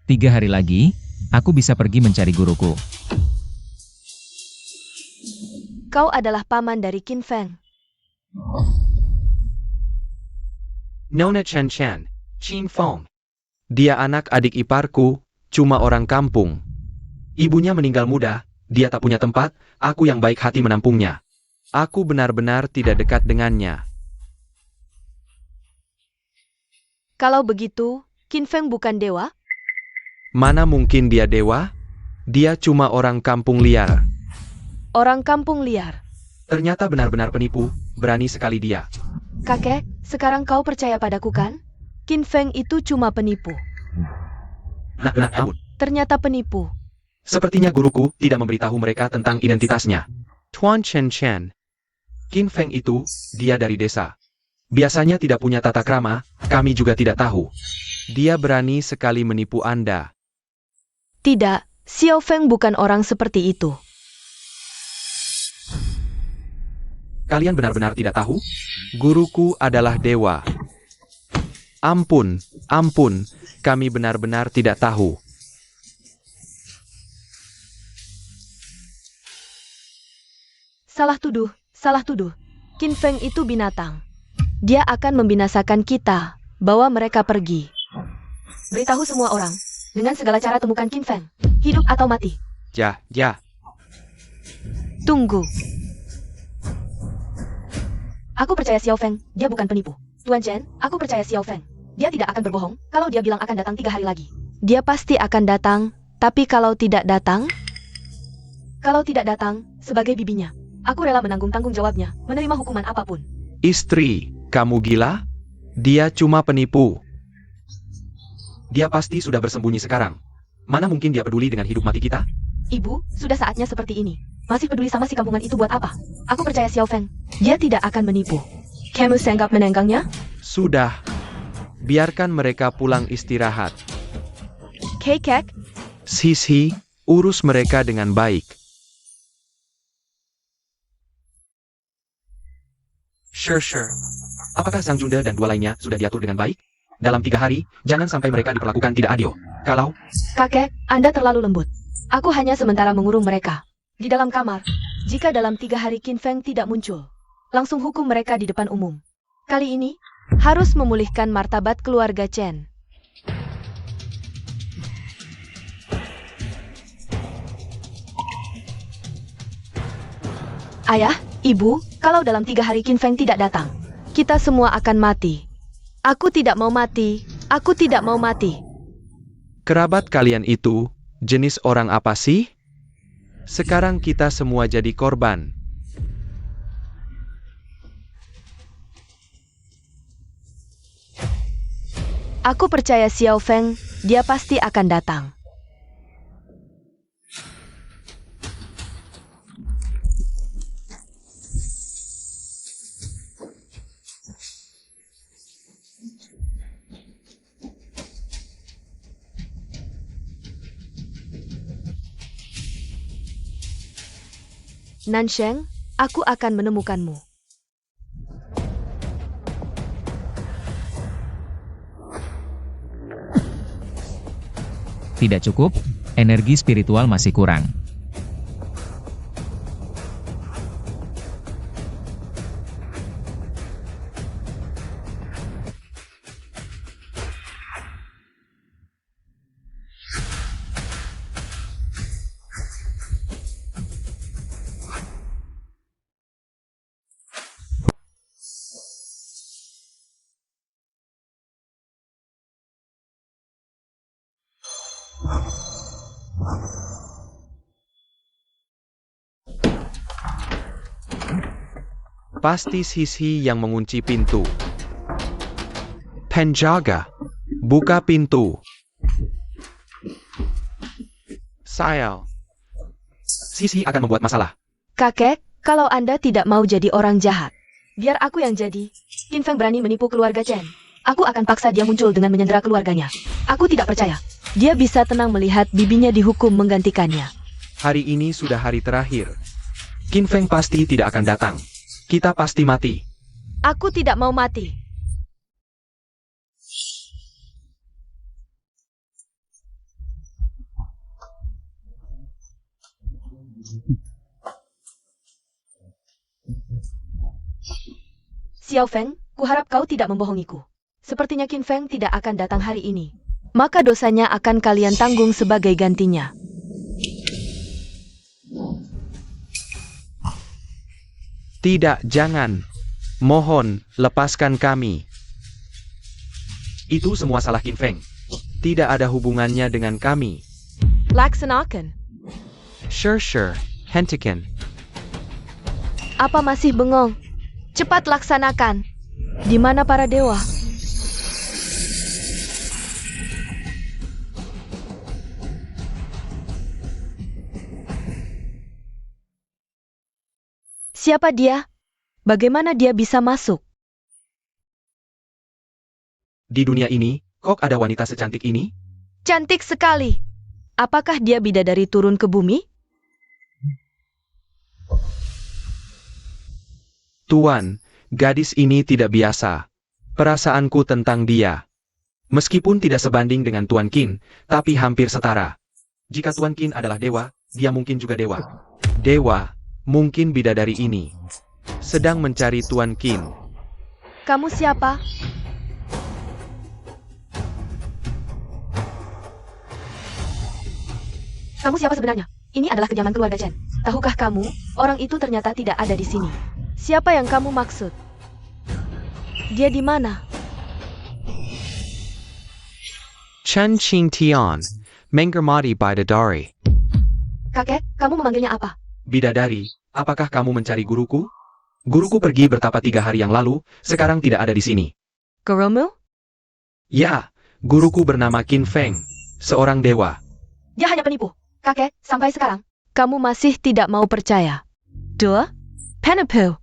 Tiga hari lagi, aku bisa pergi mencari guruku. Kau adalah paman dari Qin Feng. Nona Chen, Qin Feng. Dia anak adik iparku, cuma orang kampung. Ibunya meninggal muda, dia tak punya tempat, aku yang baik hati menampungnya. Aku benar-benar tidak dekat dengannya. Kalau begitu, Qin Feng bukan dewa? Mana mungkin dia dewa? Dia cuma orang kampung liar. Orang kampung liar. Ternyata benar-benar penipu, berani sekali dia. Kakek, sekarang kau percaya padaku kan? Qin Feng itu cuma penipu. Namun, Ternyata penipu. sepertinya guruku tidak memberitahu mereka tentang identitasnya. Tuan Chen. Qin Feng itu, dia dari desa. Biasanya tidak punya tata krama, kami juga tidak tahu. Dia berani sekali menipu Anda. Tidak, Xiao Feng bukan orang seperti itu. Kalian benar-benar tidak tahu? Guruku adalah dewa. Ampun, kami benar-benar tidak tahu. Salah tuduh. Qin Feng itu binatang. Dia akan membinasakan kita, bawa mereka pergi. Beritahu semua orang, dengan segala cara temukan Qin Feng, hidup atau mati. Ja. Tunggu. Aku percaya Xiao Feng, dia bukan penipu. Tuan Chen, aku percaya Xiao Feng. Dia tidak akan berbohong, kalau dia bilang akan datang 3 hari lagi. Dia pasti akan datang, tapi kalau tidak datang? Kalau tidak datang, sebagai bibinya, aku rela menanggung tanggung jawabnya, menerima hukuman apapun. Istri, kamu gila? Dia cuma penipu. Dia pasti sudah bersembunyi sekarang. Mana mungkin dia peduli dengan hidup mati kita? Ibu, sudah saatnya seperti ini. Masih peduli sama si kampungan itu buat apa? Aku percaya Xiao Feng. Dia tidak akan menipu. Kamu sanggup menenggangnya? Sudah. Biarkan mereka pulang istirahat. Kek, Sisi, urus mereka dengan baik. Sure. Apakah Sang Junda dan 2 lainnya sudah diatur dengan baik? Dalam 3 hari, jangan sampai mereka diperlakukan tidak adil. Kalau... kakek, Anda terlalu lembut. Aku hanya sementara mengurung mereka. Di dalam kamar. Jika dalam 3 hari Qin Feng tidak muncul, langsung hukum mereka di depan umum. Kali ini, harus memulihkan martabat keluarga Chen. Ayah, Ibu, kalau dalam 3 hari Qin Feng tidak datang, kita semua akan mati. Aku tidak mau mati. Aku tidak mau mati. Kerabat kalian itu, jenis orang apa sih? Sekarang kita semua jadi korban. Aku percaya Xiao Feng, dia pasti akan datang. Nansheng, aku akan menemukanmu. Tidak cukup, energi spiritual masih kurang. Pasti Sisi yang mengunci pintu. Penjaga, buka pintu. Sayal. Sisi akan membuat masalah. Kakek, kalau Anda tidak mau jadi orang jahat, biar aku yang jadi. Qin Feng berani menipu keluarga Chen. Aku akan paksa dia muncul dengan menyandera keluarganya. Aku tidak percaya. Dia bisa tenang melihat bibinya dihukum menggantikannya. Hari ini sudah hari terakhir. Qin Feng pasti tidak akan datang. Kita pasti mati. Aku tidak mau mati. Xiao Feng, kuharap kau tidak membohongiku. Sepertinya Qin Feng tidak akan datang hari ini. Maka dosanya akan kalian tanggung sebagai gantinya. Tidak, jangan. Mohon, lepaskan kami. Itu semua salah Qin Feng. Tidak ada hubungannya dengan kami. Laksanakan. Sure, hentikan. Apa masih bengong? Cepat laksanakan. Di mana para dewa? Siapa dia? Bagaimana dia bisa masuk? Di dunia ini, kok ada wanita secantik ini? Cantik sekali. Apakah dia bidadari turun ke bumi? Tuan, gadis ini tidak biasa. Perasaanku tentang dia. Meskipun tidak sebanding dengan Tuan Qin, tapi hampir setara. Jika Tuan Qin adalah dewa, dia mungkin juga dewa. Dewa, mungkin bidadari ini sedang mencari Tuan Qin. Kamu siapa? Kamu siapa sebenarnya? Ini adalah kediaman keluarga Chen. Tahukah kamu, orang itu ternyata tidak ada di sini. Siapa yang kamu maksud? Dia di mana? Chen Qingtian, menghormati bidadari. Kakek, kamu memanggilnya apa? Bidadari, apakah kamu mencari guruku? Guruku pergi bertapa 3 hari yang lalu, sekarang tidak ada di sini. Gurumu? Ya, guruku bernama Qin Feng, seorang dewa. Dia hanya penipu. Kakek, sampai sekarang, kamu masih tidak mau percaya. Duh? Penipu.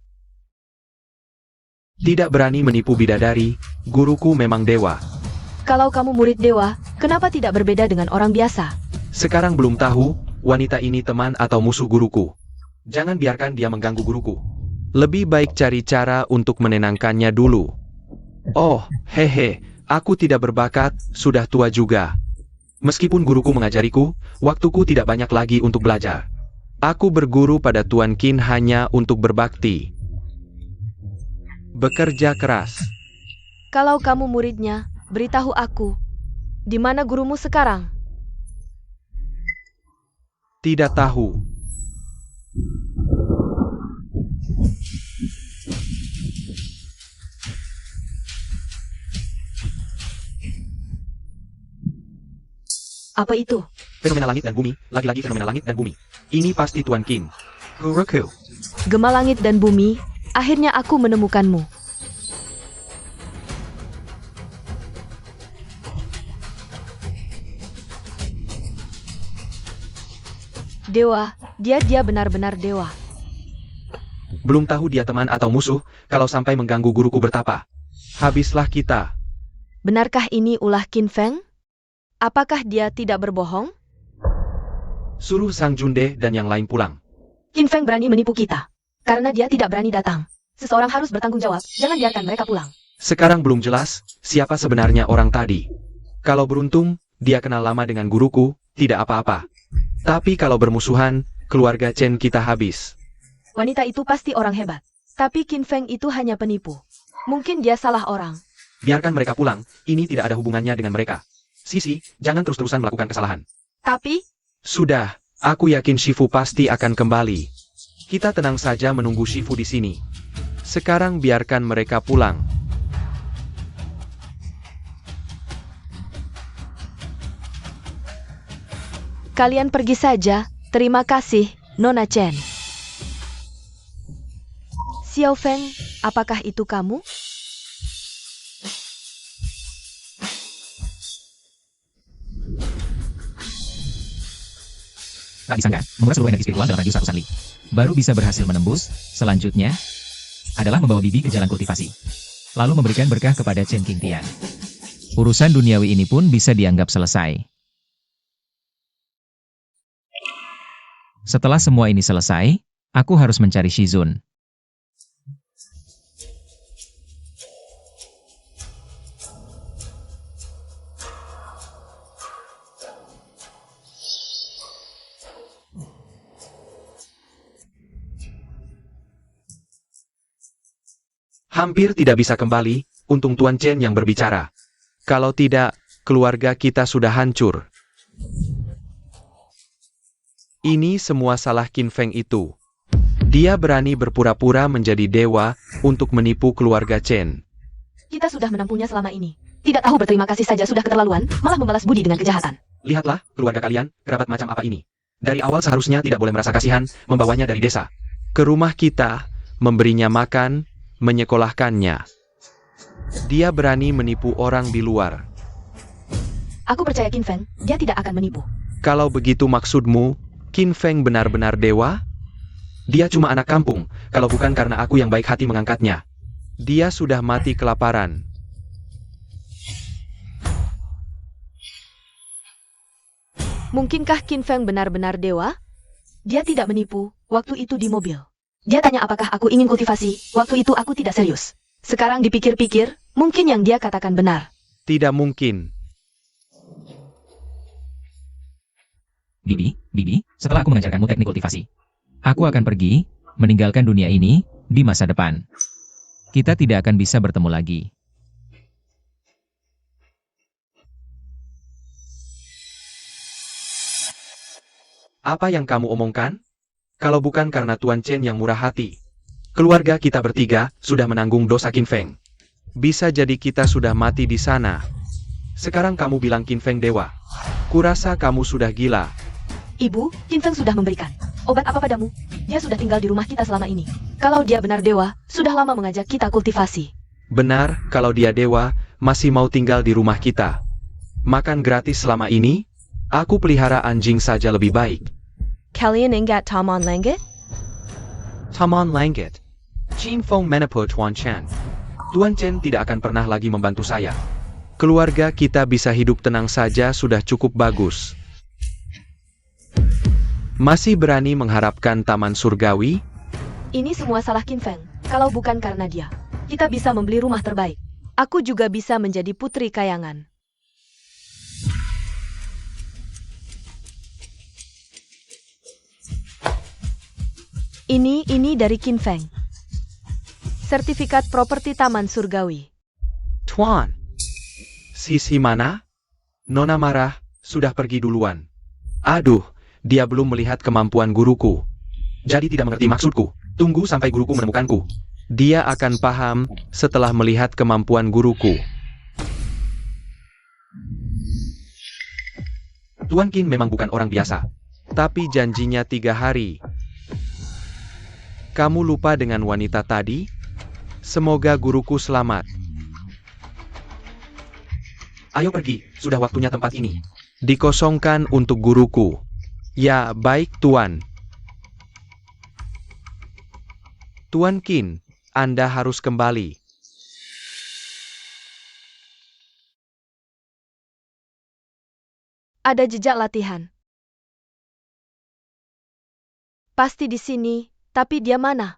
Tidak berani menipu bidadari, guruku memang dewa. Kalau kamu murid dewa, kenapa tidak berbeda dengan orang biasa? Sekarang belum tahu, wanita ini teman atau musuh guruku. Jangan biarkan dia mengganggu guruku. Lebih baik cari cara untuk menenangkannya dulu. Oh, hehe, aku tidak berbakat, sudah tua juga. Meskipun guruku mengajariku, waktuku tidak banyak lagi untuk belajar. Aku berguru pada Tuan Qin hanya untuk berbakti. Bekerja keras. Kalau kamu muridnya, beritahu aku. Di mana gurumu sekarang? Tidak tahu. Apa itu? Fenomena langit dan bumi, lagi-lagi fenomena langit dan bumi. Ini pasti Tuan Qin. Guruku. Gema langit dan bumi, akhirnya aku menemukanmu. Dewa, dia benar-benar dewa. Belum tahu dia teman atau musuh, kalau sampai mengganggu guruku bertapa. Habislah kita. Benarkah ini ulah Qin Feng? Apakah dia tidak berbohong? Suruh Sang Junde dan yang lain pulang. Qin Feng berani menipu kita. Karena dia tidak berani datang. Seseorang harus bertanggung jawab, jangan biarkan mereka pulang. Sekarang belum jelas, siapa sebenarnya orang tadi. Kalau beruntung, dia kenal lama dengan guruku, tidak apa-apa. Tapi kalau bermusuhan, keluarga Chen kita habis. Wanita itu pasti orang hebat. Tapi Qin Feng itu hanya penipu. Mungkin dia salah orang. Biarkan mereka pulang, ini tidak ada hubungannya dengan mereka. Sisi, jangan terus-terusan melakukan kesalahan. Tapi, Sudah, aku yakin Shifu pasti akan kembali. Kita tenang saja menunggu Shifu di sini. Sekarang biarkan mereka pulang. kalian pergi saja. Terima kasih, Nona Chen. Xiao Feng, apakah itu kamu? Tak disangka, menguras seluruh energi spiritual dalam radius ratusan li. Baru bisa berhasil menembus. Selanjutnya adalah membawa Bibi ke jalan kultivasi. Lalu memberikan berkah kepada Chen Qingtian. Urusan duniawi ini pun bisa dianggap selesai. Setelah semua ini selesai, aku harus mencari Shizun. Hampir tidak bisa kembali, untung Tuan Chen yang berbicara. Kalau tidak, keluarga kita sudah hancur. Ini semua salah Qin Feng itu. Dia berani berpura-pura menjadi dewa untuk menipu keluarga Chen. Kita sudah menampungnya selama ini. Tidak tahu berterima kasih saja sudah keterlaluan, malah membalas budi dengan kejahatan. Lihatlah, keluarga kalian, kerabat macam apa ini. Dari awal seharusnya tidak boleh merasa kasihan, membawanya dari desa ke rumah kita, memberinya makan, menyekolahkannya. Dia berani menipu orang di luar. Aku percaya Qin Feng, dia tidak akan menipu. Kalau begitu maksudmu, Qin Feng benar-benar dewa? Dia cuma anak kampung, kalau bukan karena aku yang baik hati mengangkatnya. Dia sudah mati kelaparan. Mungkinkah Qin Feng benar-benar dewa? Dia tidak menipu, waktu itu di mobil. Dia tanya apakah aku ingin kultivasi, waktu itu aku tidak serius. Sekarang dipikir-pikir, mungkin yang dia katakan benar. Tidak mungkin. Bibi, setelah aku mengajarkanmu teknik kultivasi, aku akan pergi, meninggalkan dunia ini, di masa depan. Kita tidak akan bisa bertemu lagi. Apa yang kamu omongkan? Kalau bukan karena Tuan Chen yang murah hati, keluarga kita bertiga sudah menanggung dosa Qin Feng. Bisa jadi kita sudah mati di sana. Sekarang kamu bilang Qin Feng dewa. Kurasa kamu sudah gila. Ibu, Qin Feng sudah memberikan obat apa padamu? Dia sudah tinggal di rumah kita selama ini. Kalau dia benar dewa, sudah lama mengajak kita kultivasi. Benar, kalau dia dewa, masih mau tinggal di rumah kita. Makan gratis selama ini? Aku pelihara anjing saja lebih baik. Kalian ingat Taman Langit? Taman Langit. Qin Feng menipu Tuan Chen. Tuan Chen tidak akan pernah lagi membantu saya. Keluarga kita bisa hidup tenang saja sudah cukup bagus. Masih berani mengharapkan taman surgawi? Ini semua salah Qin Feng. Kalau bukan karena dia, kita bisa membeli rumah terbaik. Aku juga bisa menjadi putri kayangan. Ini dari Qin Feng. Sertifikat properti Taman Surgawi. Tuan. Sisi mana? Nona marah, sudah pergi duluan. Aduh, dia belum melihat kemampuan guruku. Jadi tidak mengerti maksudku. Tunggu sampai guruku menemukanku. Dia akan paham setelah melihat kemampuan guruku. Tuan Qin memang bukan orang biasa. Tapi janjinya 3 hari. Kamu lupa dengan wanita tadi? Semoga guruku selamat. Ayo pergi, sudah waktunya tempat ini dikosongkan untuk guruku. Ya, baik Tuan. Tuan Qin, Anda harus kembali. Ada jejak latihan. Pasti di sini, tapi dia mana?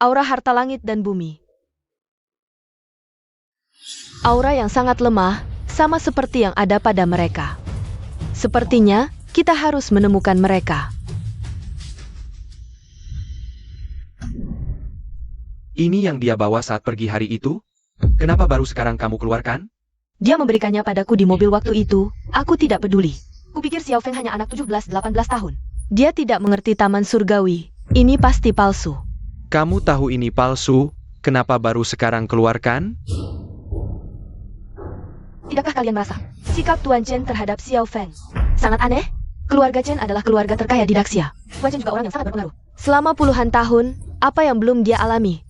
Aura harta langit dan bumi. Aura yang sangat lemah, sama seperti yang ada pada mereka. Sepertinya, kita harus menemukan mereka. Ini yang dia bawa saat pergi hari itu? Kenapa baru sekarang kamu keluarkan? Dia memberikannya padaku di mobil waktu itu, aku tidak peduli. Kupikir Xiao Feng hanya anak 17-18 tahun. Dia tidak mengerti taman surgawi, ini pasti palsu. Kamu tahu ini palsu, kenapa baru sekarang keluarkan? Tidakkah kalian merasa sikap Tuan Chen terhadap Xiao Feng sangat aneh? Keluarga Chen adalah keluarga terkaya di Daxia. Tuan Chen juga orang yang sangat berpengaruh. Selama puluhan tahun, apa yang belum dia alami?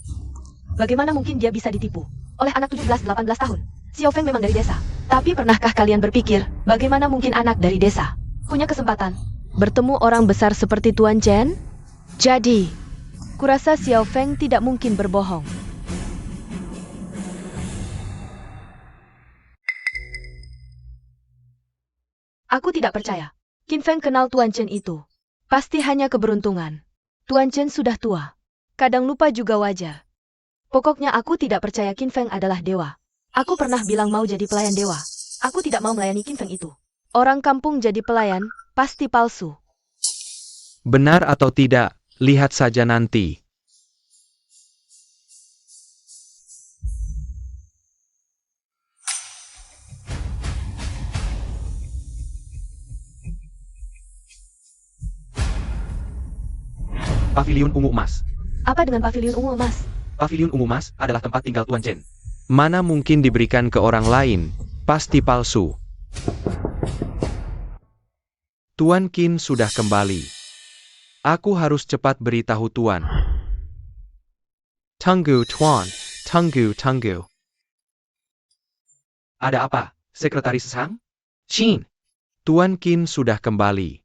Bagaimana mungkin dia bisa ditipu oleh anak 17-18 tahun? Xiao Feng memang dari desa. Tapi pernahkah kalian berpikir, bagaimana mungkin anak dari desa punya kesempatan bertemu orang besar seperti Tuan Chen? Jadi, kurasa Xiao Feng tidak mungkin berbohong. Aku tidak percaya. Qin Feng kenal Tuan Chen itu. Pasti hanya keberuntungan. Tuan Chen sudah tua. Kadang lupa juga wajar. Pokoknya aku tidak percaya Qin Feng adalah dewa. Aku pernah bilang mau jadi pelayan dewa. Aku tidak mau melayani Qin Feng itu. Orang kampung jadi pelayan, pasti palsu. Benar atau tidak, lihat saja nanti. Paviliun Ungu Emas. Apa dengan paviliun ungu emas? Paviliun Ungu Emas adalah tempat tinggal Tuan Chen. Mana mungkin diberikan ke orang lain, pasti palsu. Tuan Qin sudah kembali. Aku harus cepat beritahu Tuan. Tunggu Tuan, tunggu. Ada apa, Sekretaris Sang? Qin. Tuan Qin sudah kembali.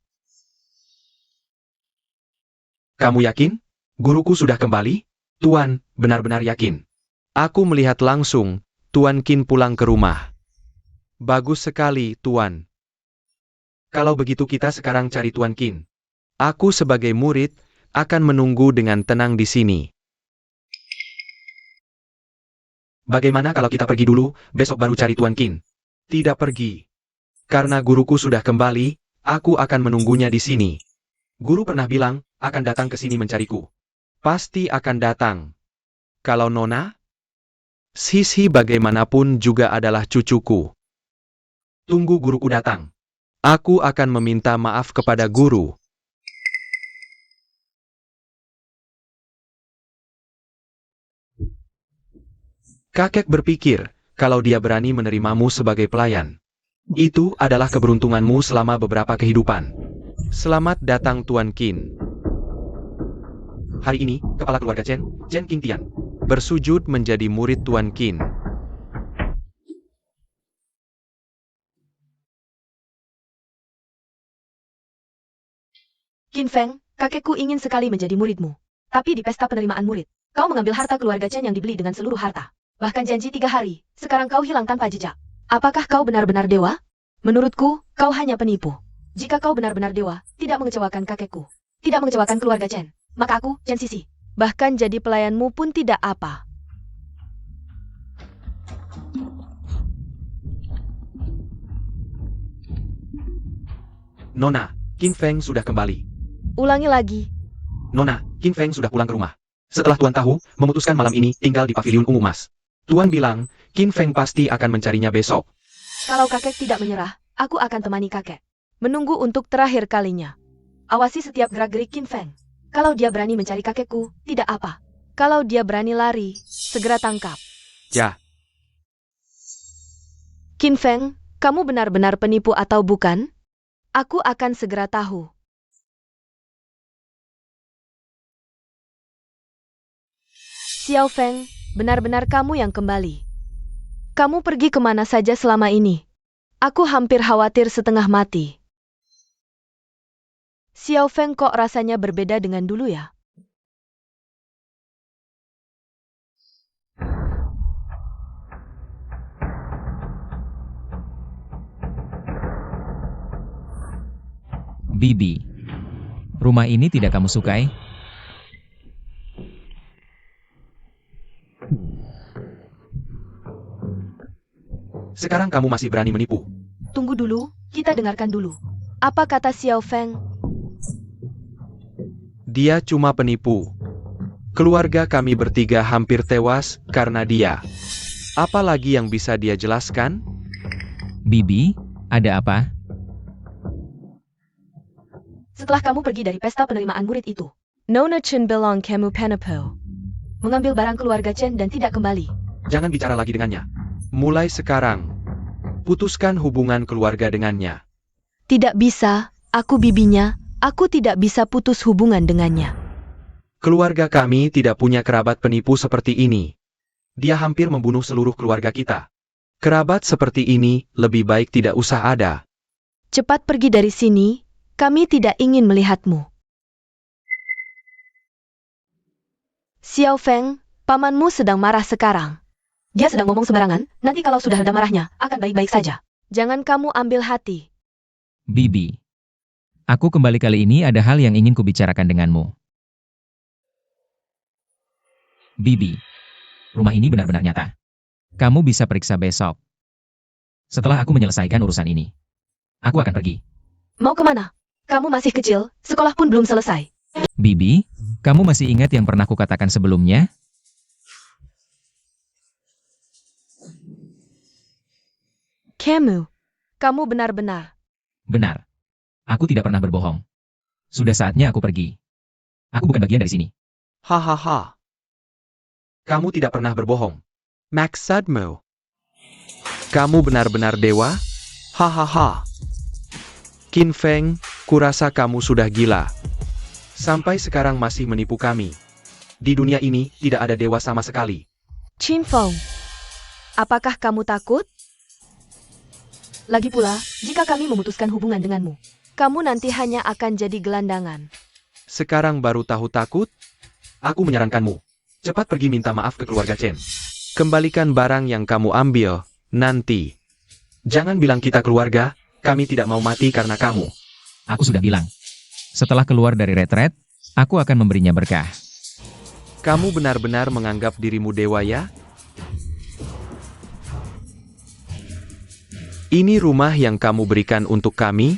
Kamu yakin? Guruku sudah kembali? Tuan, benar-benar yakin. Aku melihat langsung, Tuan Qin pulang ke rumah. Bagus sekali, Tuan. Kalau begitu kita sekarang cari Tuan Qin. Aku sebagai murid, akan menunggu dengan tenang di sini. Bagaimana kalau kita pergi dulu, besok baru cari Tuan Qin? Tidak pergi. Karena guruku sudah kembali, aku akan menunggunya di sini. Guru pernah bilang, akan datang ke sini mencariku. Pasti akan datang. Kalau Nona? Sisi bagaimanapun juga adalah cucuku. Tunggu guruku datang. Aku akan meminta maaf kepada guru. Kakek berpikir, kalau dia berani menerimamu sebagai pelayan. Itu adalah keberuntunganmu selama beberapa kehidupan. Selamat datang Tuan Qin. Hari ini, kepala keluarga Chen, Chen Qingtian, bersujud menjadi murid Tuan Qin. Qin Feng, kakekku ingin sekali menjadi muridmu. Tapi di pesta penerimaan murid, kau mengambil harta keluarga Chen yang dibeli dengan seluruh harta. Bahkan janji 3 hari, sekarang kau hilang tanpa jejak. Apakah kau benar-benar dewa? Menurutku, kau hanya penipu. Jika kau benar-benar dewa, tidak mengecewakan kakekku, tidak mengecewakan keluarga Chen, maka aku, Chen Sisi, bahkan jadi pelayanmu pun tidak apa. Nona, Qin Feng sudah kembali. Ulangi lagi. Nona, Qin Feng sudah pulang ke rumah. Setelah Tuan tahu, memutuskan malam ini tinggal di Paviliun Ungu Emas. Tuan bilang, Qin Feng pasti akan mencarinya besok. Kalau kakek tidak menyerah, aku akan temani kakek. Menunggu untuk terakhir kalinya. Awasi setiap gerak-gerik Qin Feng. Kalau dia berani mencari kakekku, tidak apa. Kalau dia berani lari, segera tangkap. Ya. Qin Feng, kamu benar-benar penipu atau bukan? Aku akan segera tahu. Xiao Feng, benar-benar kamu yang kembali. Kamu pergi kemana saja selama ini? Aku hampir khawatir setengah mati. Xiao Feng kok rasanya berbeda dengan dulu ya? Bibi, rumah ini tidak kamu sukai? Sekarang kamu masih berani menipu. Tunggu dulu, kita dengarkan dulu. Apa kata Xiao Feng? Dia cuma penipu. Keluarga kami bertiga hampir tewas karena dia. Apa lagi yang bisa dia jelaskan? Bibi, ada apa? Setelah kamu pergi dari pesta penerimaan murid itu, Nona Chen belong kamu Penepo. Mengambil barang keluarga Chen dan tidak kembali. Jangan bicara lagi dengannya. Mulai sekarang, putuskan hubungan keluarga dengannya. Tidak bisa, aku bibinya, aku tidak bisa putus hubungan dengannya. Keluarga kami tidak punya kerabat penipu seperti ini. Dia hampir membunuh seluruh keluarga kita. Kerabat seperti ini lebih baik tidak usah ada. Cepat pergi dari sini, kami tidak ingin melihatmu. Xiao Feng, pamanmu sedang marah sekarang. Dia sedang ngomong sembarangan, nanti kalau sudah reda marahnya, akan baik-baik saja. Jangan kamu ambil hati. Bibi, aku kembali kali ini ada hal yang ingin kubicarakan denganmu. Bibi, rumah ini benar-benar nyata. Kamu bisa periksa besok. Setelah aku menyelesaikan urusan ini, aku akan pergi. Mau kemana? Kamu masih kecil, sekolah pun belum selesai. Bibi, kamu masih ingat yang pernah kukatakan sebelumnya? Kamu benar-benar. Benar. Aku tidak pernah berbohong. Sudah saatnya aku pergi. Aku bukan bagian dari sini. Hahaha. Kamu tidak pernah berbohong. Maksudmu? Kamu benar-benar dewa? Hahaha. Qin Feng, kurasa kamu sudah gila. Sampai sekarang masih menipu kami. Di dunia ini tidak ada dewa sama sekali. Qin Feng, apakah kamu takut? Lagi pula, jika kami memutuskan hubungan denganmu, kamu nanti hanya akan jadi gelandangan. Sekarang baru tahu takut? Aku menyarankanmu. Cepat pergi minta maaf ke keluarga Chen. Kembalikan barang yang kamu ambil, nanti. Jangan bilang kita keluarga, kami tidak mau mati karena kamu. Aku sudah bilang. Setelah keluar dari retret, aku akan memberinya berkah. Kamu benar-benar menganggap dirimu dewa ya? Ini rumah yang kamu berikan untuk kami?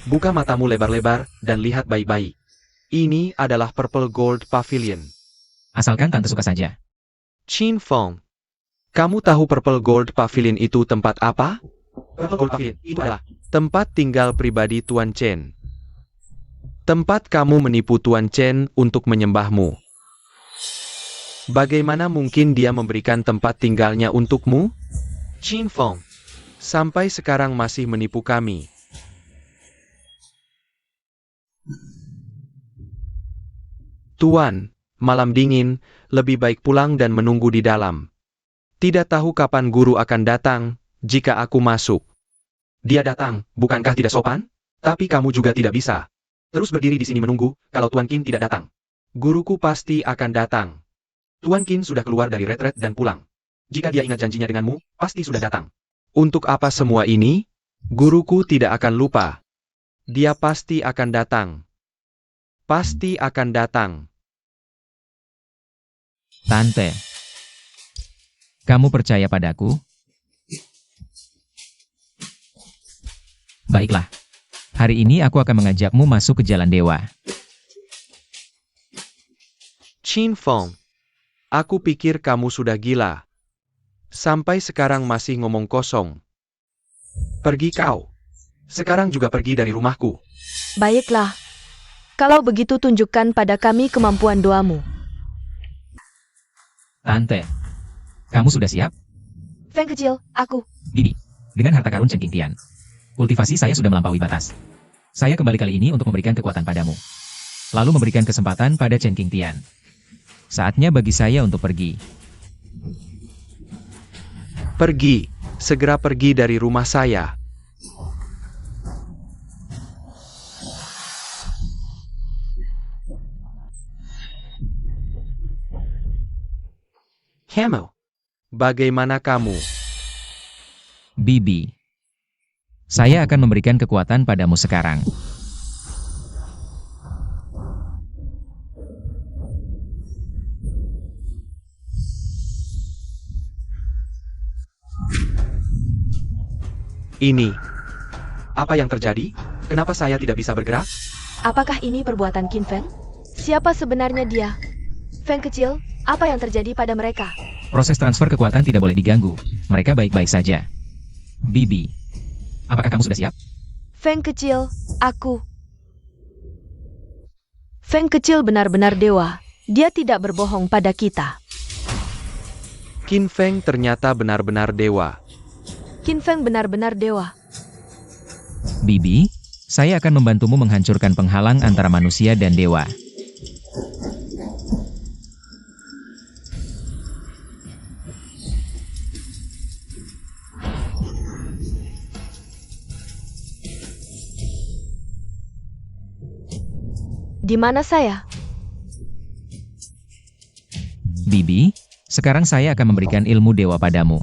Buka matamu lebar-lebar dan lihat baik-baik. Ini adalah Purple Gold Pavilion. Asalkan tante suka saja. Qin Feng, kamu tahu Purple Gold Pavilion itu tempat apa? Purple Gold Pavilion itu adalah tempat tinggal pribadi Tuan Chen. Tempat kamu menipu Tuan Chen untuk menyembahmu. Bagaimana mungkin dia memberikan tempat tinggalnya untukmu? Qin Feng, sampai sekarang masih menipu kami. Tuan, malam dingin, lebih baik pulang dan menunggu di dalam. Tidak tahu kapan guru akan datang, jika aku masuk. Dia datang, bukankah tidak sopan? Tapi kamu juga tidak bisa. Terus berdiri di sini menunggu, kalau Tuan Qin tidak datang. Guruku pasti akan datang. Tuan Qin sudah keluar dari retret dan pulang. Jika dia ingat janjinya denganmu, pasti sudah datang. Untuk apa semua ini? Guruku tidak akan lupa. Dia pasti akan datang. Pasti akan datang. Tante, kamu percaya padaku? Baiklah. Hari ini aku akan mengajakmu masuk ke jalan dewa. Qin Feng, aku pikir kamu sudah gila. Sampai sekarang masih ngomong kosong. Pergi kau. Sekarang juga pergi dari rumahku. Baiklah. Kalau begitu tunjukkan pada kami kemampuan doamu. Tante, kamu sudah siap? Feng kecil, aku. Bibi, dengan harta karun Chen Qingtian, kultivasi saya sudah melampaui batas. Saya kembali kali ini untuk memberikan kekuatan padamu. Lalu memberikan kesempatan pada Chen Qingtian. Saatnya bagi saya untuk pergi. Pergi, segera pergi dari rumah saya. Camel, bagaimana kamu? Bibi, saya akan memberikan kekuatan padamu sekarang. Ini. Apa yang terjadi? Kenapa saya tidak bisa bergerak? Apakah ini perbuatan Qin Feng? Siapa sebenarnya dia? Feng kecil, apa yang terjadi pada mereka? Proses transfer kekuatan tidak boleh diganggu. Mereka baik-baik saja. Bibi, apakah kamu sudah siap? Feng kecil, aku. Feng kecil benar-benar dewa. Dia tidak berbohong pada kita. Qin Feng ternyata benar-benar dewa. Qin Feng benar-benar dewa. Bibi, saya akan membantumu menghancurkan penghalang antara manusia dan dewa. Di mana saya? Bibi, sekarang saya akan memberikan ilmu dewa padamu.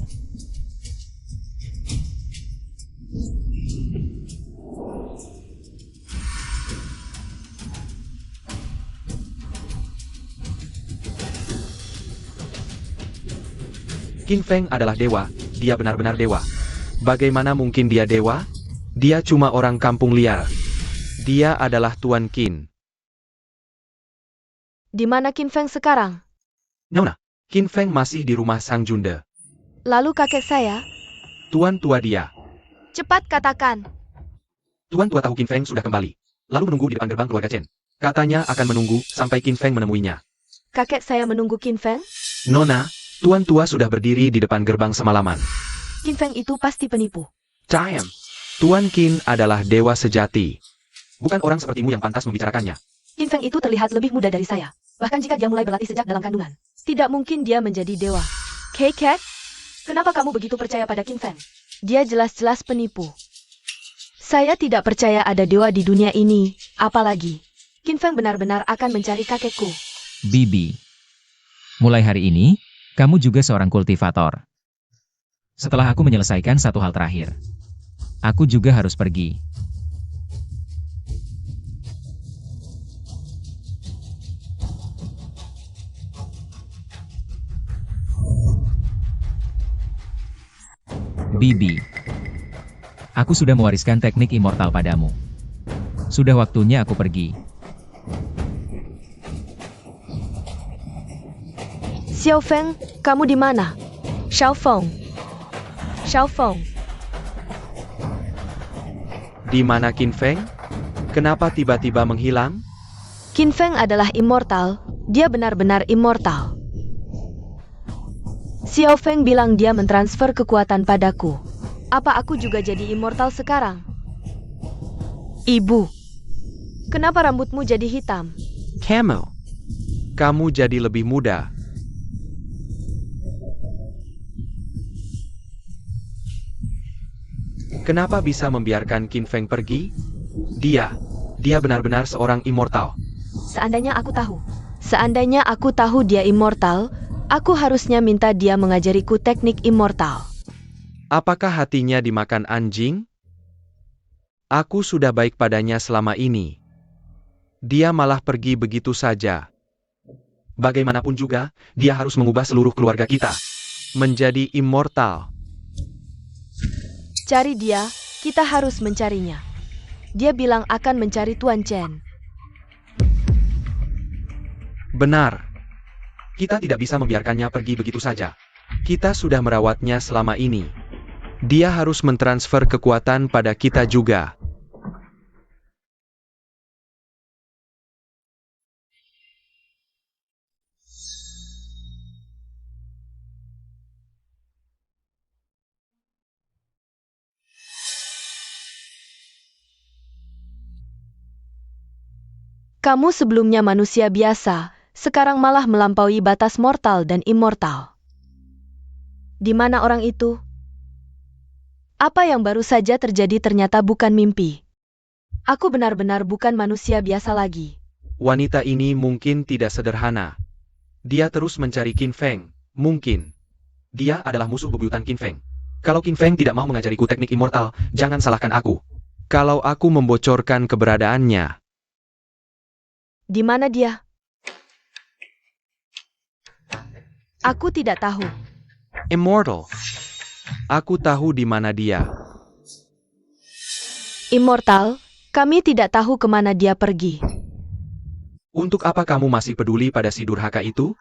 Qin Feng adalah dewa, dia benar-benar dewa. Bagaimana mungkin dia dewa? Dia cuma orang kampung liar. Dia adalah Tuan Qin. Di mana Qin Feng sekarang? Nona, Qin Feng masih di rumah Sang Junde. Lalu kakek saya? Tuan tua dia. Cepat katakan. Tuan tua tahu Qin Feng sudah kembali. Lalu menunggu di depan gerbang keluarga Chen. Katanya akan menunggu sampai Qin Feng menemuinya. Kakek saya menunggu Qin Feng? Nona, Tuan tua sudah berdiri di depan gerbang semalaman. Qin Feng itu pasti penipu. Time. Tuan Qin adalah dewa sejati. Bukan orang sepertimu yang pantas membicarakannya. Qin Feng itu terlihat lebih muda dari saya. Bahkan jika dia mulai berlatih sejak dalam kandungan. Tidak mungkin dia menjadi dewa. Cat, kenapa kamu begitu percaya pada Qin Feng? Dia jelas-jelas penipu. Saya tidak percaya ada dewa di dunia ini, apalagi Qin Feng benar-benar akan mencari kakekku. Bibi, mulai hari ini, kamu juga seorang kultivator. Setelah aku menyelesaikan satu hal terakhir, aku juga harus pergi. Bibi, aku sudah mewariskan teknik immortal padamu. Sudah waktunya aku pergi. Xiao Feng, kamu di mana? Xiao Feng. Xiao Feng. Di mana Qin Feng? Kenapa tiba-tiba menghilang? Qin Feng adalah immortal. Dia benar-benar immortal. Xiao Feng bilang dia mentransfer kekuatan padaku. Apa aku juga jadi immortal sekarang? Ibu, kenapa rambutmu jadi hitam? Camel. Kamu jadi lebih muda. Kenapa bisa membiarkan Qin Feng pergi? Dia benar-benar seorang immortal. Seandainya aku tahu dia immortal, aku harusnya minta dia mengajariku teknik immortal. Apakah hatinya dimakan anjing? Aku sudah baik padanya selama ini. Dia malah pergi begitu saja. Bagaimanapun juga, dia harus mengubah seluruh keluarga kita menjadi immortal. Cari dia, kita harus mencarinya. Dia bilang akan mencari Tuan Chen. Benar. Kita tidak bisa membiarkannya pergi begitu saja. Kita sudah merawatnya selama ini. Dia harus mentransfer kekuatan pada kita juga. Kamu sebelumnya manusia biasa, sekarang malah melampaui batas mortal dan immortal. Di mana orang itu? Apa yang baru saja terjadi ternyata bukan mimpi. Aku benar-benar bukan manusia biasa lagi. Wanita ini mungkin tidak sederhana. Dia terus mencari Qin Feng. Mungkin. Dia adalah musuh bebuyutan Qin Feng. Kalau Qin Feng tidak mau mengajariku teknik immortal, jangan salahkan aku. Kalau aku membocorkan keberadaannya. Di mana dia? Aku tidak tahu. Immortal. Aku tahu di mana dia. Immortal, kami tidak tahu kemana dia pergi. Untuk apa kamu masih peduli pada si durhaka itu?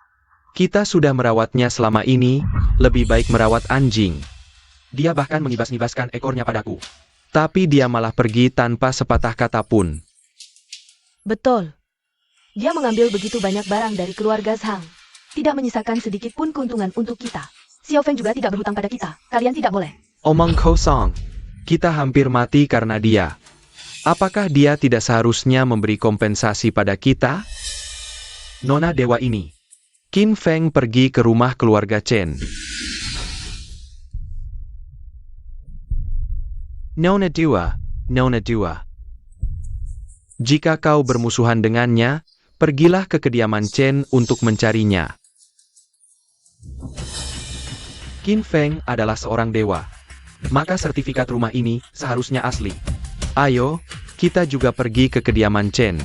Kita sudah merawatnya selama ini, lebih baik merawat anjing. Dia bahkan mengibas-ngibaskan ekornya padaku. Tapi dia malah pergi tanpa sepatah kata pun. Betul. Dia mengambil begitu banyak barang dari keluarga Zhang. Tidak menyisakan sedikit pun keuntungan untuk kita. Xiao Feng juga tidak berhutang pada kita. Kalian tidak boleh. Omong kosong. Kita hampir mati karena dia. Apakah dia tidak seharusnya memberi kompensasi pada kita? Nona dewa ini. Qin Feng pergi ke rumah keluarga Chen. Nona dewa, Nona dewa. Jika kau bermusuhan dengannya, pergilah ke kediaman Chen untuk mencarinya. Qin Feng adalah seorang dewa. Maka sertifikat rumah ini seharusnya asli. Ayo, kita juga pergi ke kediaman Chen.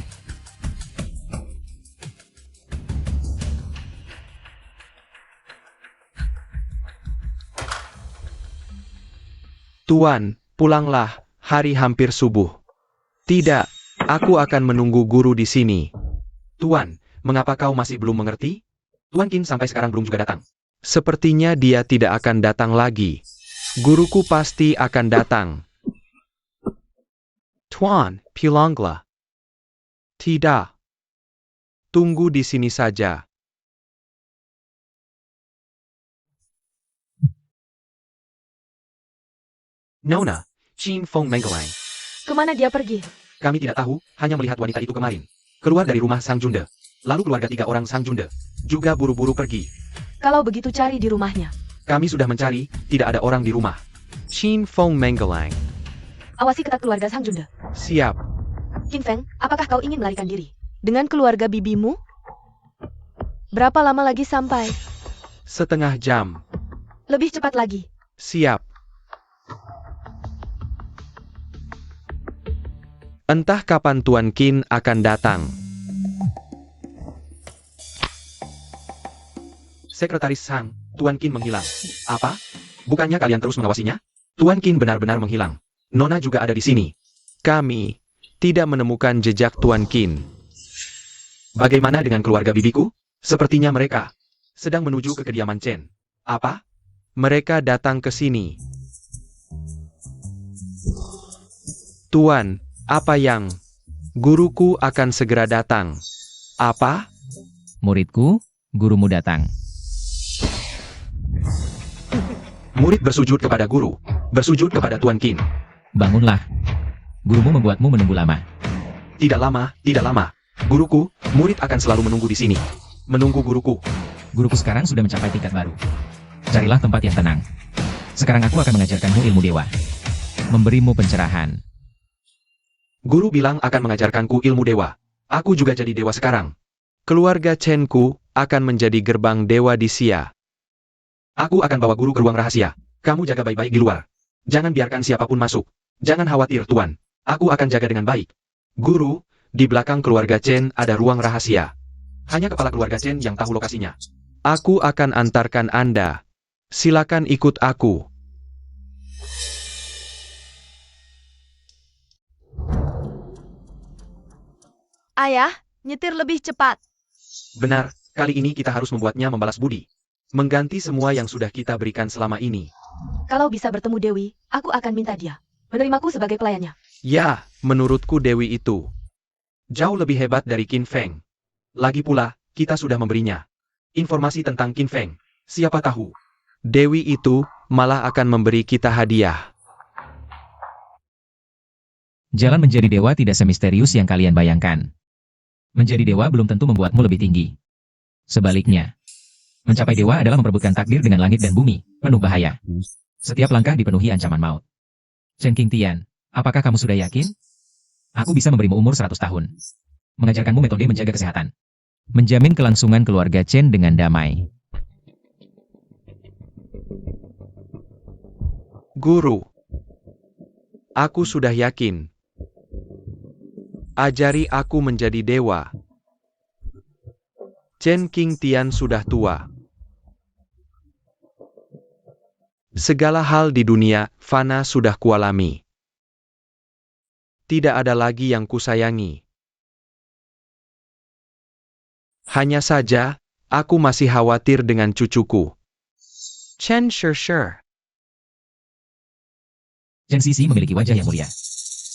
Tuan, pulanglah, hari hampir subuh. Tidak, aku akan menunggu guru di sini. Tuan, mengapa kau masih belum mengerti? Tuan Qin sampai sekarang belum juga datang. Sepertinya dia tidak akan datang lagi. Guruku pasti akan datang. Tuan, pulanglah. Tidak. Tunggu di sini saja. Nona, Qin Feng Menggelang. Kemana dia pergi? Kami tidak tahu, hanya melihat wanita itu kemarin. Keluar dari rumah Sang Junde. Lalu keluarga 3 orang Sang Junde. Juga buru-buru pergi. Kalau begitu cari di rumahnya. Kami sudah mencari, tidak ada orang di rumah. Qin Feng Menggelang. Awasi ketat keluarga Sang Junde. Siap. Qin Feng, apakah kau ingin melarikan diri? Dengan keluarga bibimu? Berapa lama lagi sampai? Setengah jam. Lebih cepat lagi. Siap. Entah kapan Tuan Qin akan datang. Sekretaris Sang, Tuan Qin menghilang. Apa? Bukannya kalian terus mengawasinya? Tuan Qin benar-benar menghilang. Nona juga ada di sini. Kami tidak menemukan jejak Tuan Qin. Bagaimana dengan keluarga bibiku? Sepertinya mereka sedang menuju ke kediaman Chen. Apa? Mereka datang ke sini. Tuan, apa yang? Guruku akan segera datang. Apa? Muridku, gurumu datang. Murid bersujud kepada guru. Bersujud kepada Tuan Qin. Bangunlah. Gurumu membuatmu menunggu lama. Tidak lama, tidak lama. Guruku, murid akan selalu menunggu di sini. Menunggu guruku. Guruku sekarang sudah mencapai tingkat baru. Carilah tempat yang tenang. Sekarang aku akan mengajarkanmu ilmu dewa. Memberimu pencerahan. Guru bilang akan mengajarkanku ilmu dewa. Aku juga jadi dewa sekarang. Keluarga Chen-ku akan menjadi gerbang dewa di Xia. Aku akan bawa guru ke ruang rahasia. Kamu jaga baik-baik di luar. Jangan biarkan siapapun masuk. Jangan khawatir, Tuan. Aku akan jaga dengan baik. Guru, di belakang keluarga Chen ada ruang rahasia. Hanya kepala keluarga Chen yang tahu lokasinya. Aku akan antarkan Anda. Silakan ikut aku. Ayah, nyetir lebih cepat. Benar, kali ini kita harus membuatnya membalas budi. Mengganti semua yang sudah kita berikan selama ini. Kalau bisa bertemu Dewi, aku akan minta dia menerimaku sebagai pelayannya. Ya, menurutku Dewi itu jauh lebih hebat dari Qin Feng. Lagi pula, kita sudah memberinya informasi tentang Qin Feng. Siapa tahu, Dewi itu malah akan memberi kita hadiah. Jalan menjadi dewa tidak semisterius yang kalian bayangkan. Menjadi dewa belum tentu membuatmu lebih tinggi. Sebaliknya, mencapai dewa adalah memperebutkan takdir dengan langit dan bumi, penuh bahaya. Setiap langkah dipenuhi ancaman maut. Chen Qingtian, apakah kamu sudah yakin? Aku bisa memberimu umur 100 tahun. Mengajarkanmu metode menjaga kesehatan. Menjamin kelangsungan keluarga Chen dengan damai. Guru, aku sudah yakin. Ajari aku menjadi dewa. Chen Qingtian sudah tua. Segala hal di dunia fana sudah kualami. Tidak ada lagi yang kusayangi. Hanya saja, aku masih khawatir dengan cucuku. Chen Shi. Chen Sisi memiliki wajah yang mulia.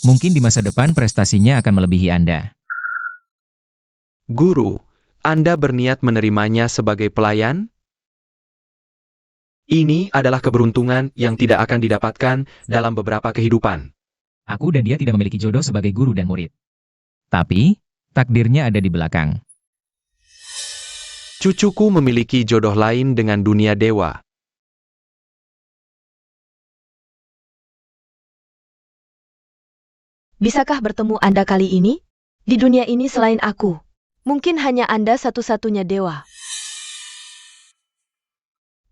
Mungkin di masa depan prestasinya akan melebihi Anda. Guru, Anda berniat menerimanya sebagai pelayan? Ini adalah keberuntungan yang tidak akan didapatkan dalam beberapa kehidupan. Aku dan dia tidak memiliki jodoh sebagai guru dan murid. Tapi, takdirnya ada di belakang. Cucuku memiliki jodoh lain dengan dunia dewa. Bisakah bertemu Anda kali ini? Di dunia ini selain aku, mungkin hanya Anda satu-satunya dewa.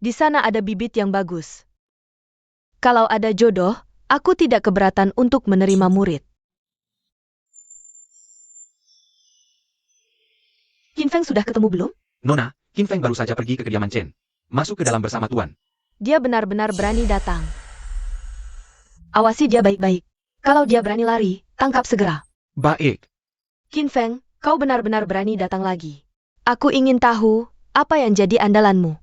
Di sana ada bibit yang bagus. Kalau ada jodoh, aku tidak keberatan untuk menerima murid. Qin Feng sudah ketemu belum? Nona, Qin Feng baru saja pergi ke kediaman Chen. Masuk ke dalam bersama Tuan. Dia benar-benar berani datang. Awasi dia baik-baik. Kalau dia berani lari, tangkap segera. Baik. Qin Feng, kau benar-benar berani datang lagi. Aku ingin tahu, apa yang jadi andalanmu?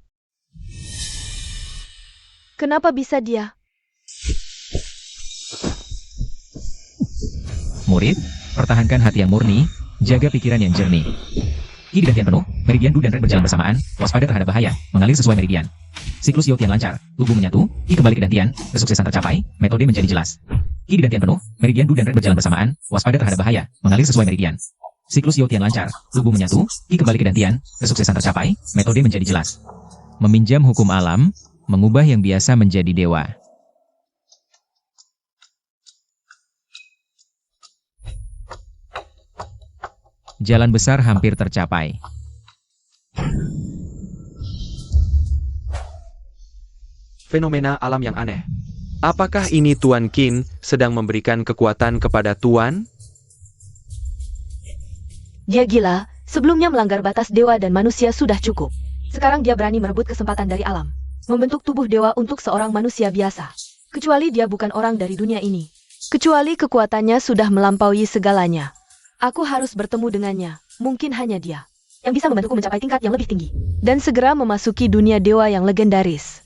Kenapa bisa dia? Murid, pertahankan hati yang murni, jaga pikiran yang jernih. Qi di gantian penuh, meridian Du dan Ren berjalan bersamaan, waspada terhadap bahaya, mengalir sesuai meridian. Siklus Yo Tian lancar, tubuh menyatu, Qi kembali ke dantian, kesuksesan tercapai, metode menjadi jelas. Qi di dantian penuh, meridian Du dan Ren berjalan bersamaan, waspada terhadap bahaya, mengalir sesuai meridian. Siklus Yo Tian lancar, tubuh menyatu, Qi kembali ke dantian, kesuksesan tercapai, metode menjadi jelas. Meminjam hukum alam, mengubah yang biasa menjadi dewa. Jalan besar hampir tercapai. Fenomena alam yang aneh. Apakah ini Tuan Qin sedang memberikan kekuatan kepada Tuan? Dia gila, sebelumnya melanggar batas dewa dan manusia sudah cukup. Sekarang dia berani merebut kesempatan dari alam. Membentuk tubuh dewa untuk seorang manusia biasa. Kecuali dia bukan orang dari dunia ini. Kecuali kekuatannya sudah melampaui segalanya. Aku harus bertemu dengannya, mungkin hanya dia, yang bisa membantuku mencapai tingkat yang lebih tinggi. Dan segera memasuki dunia dewa yang legendaris.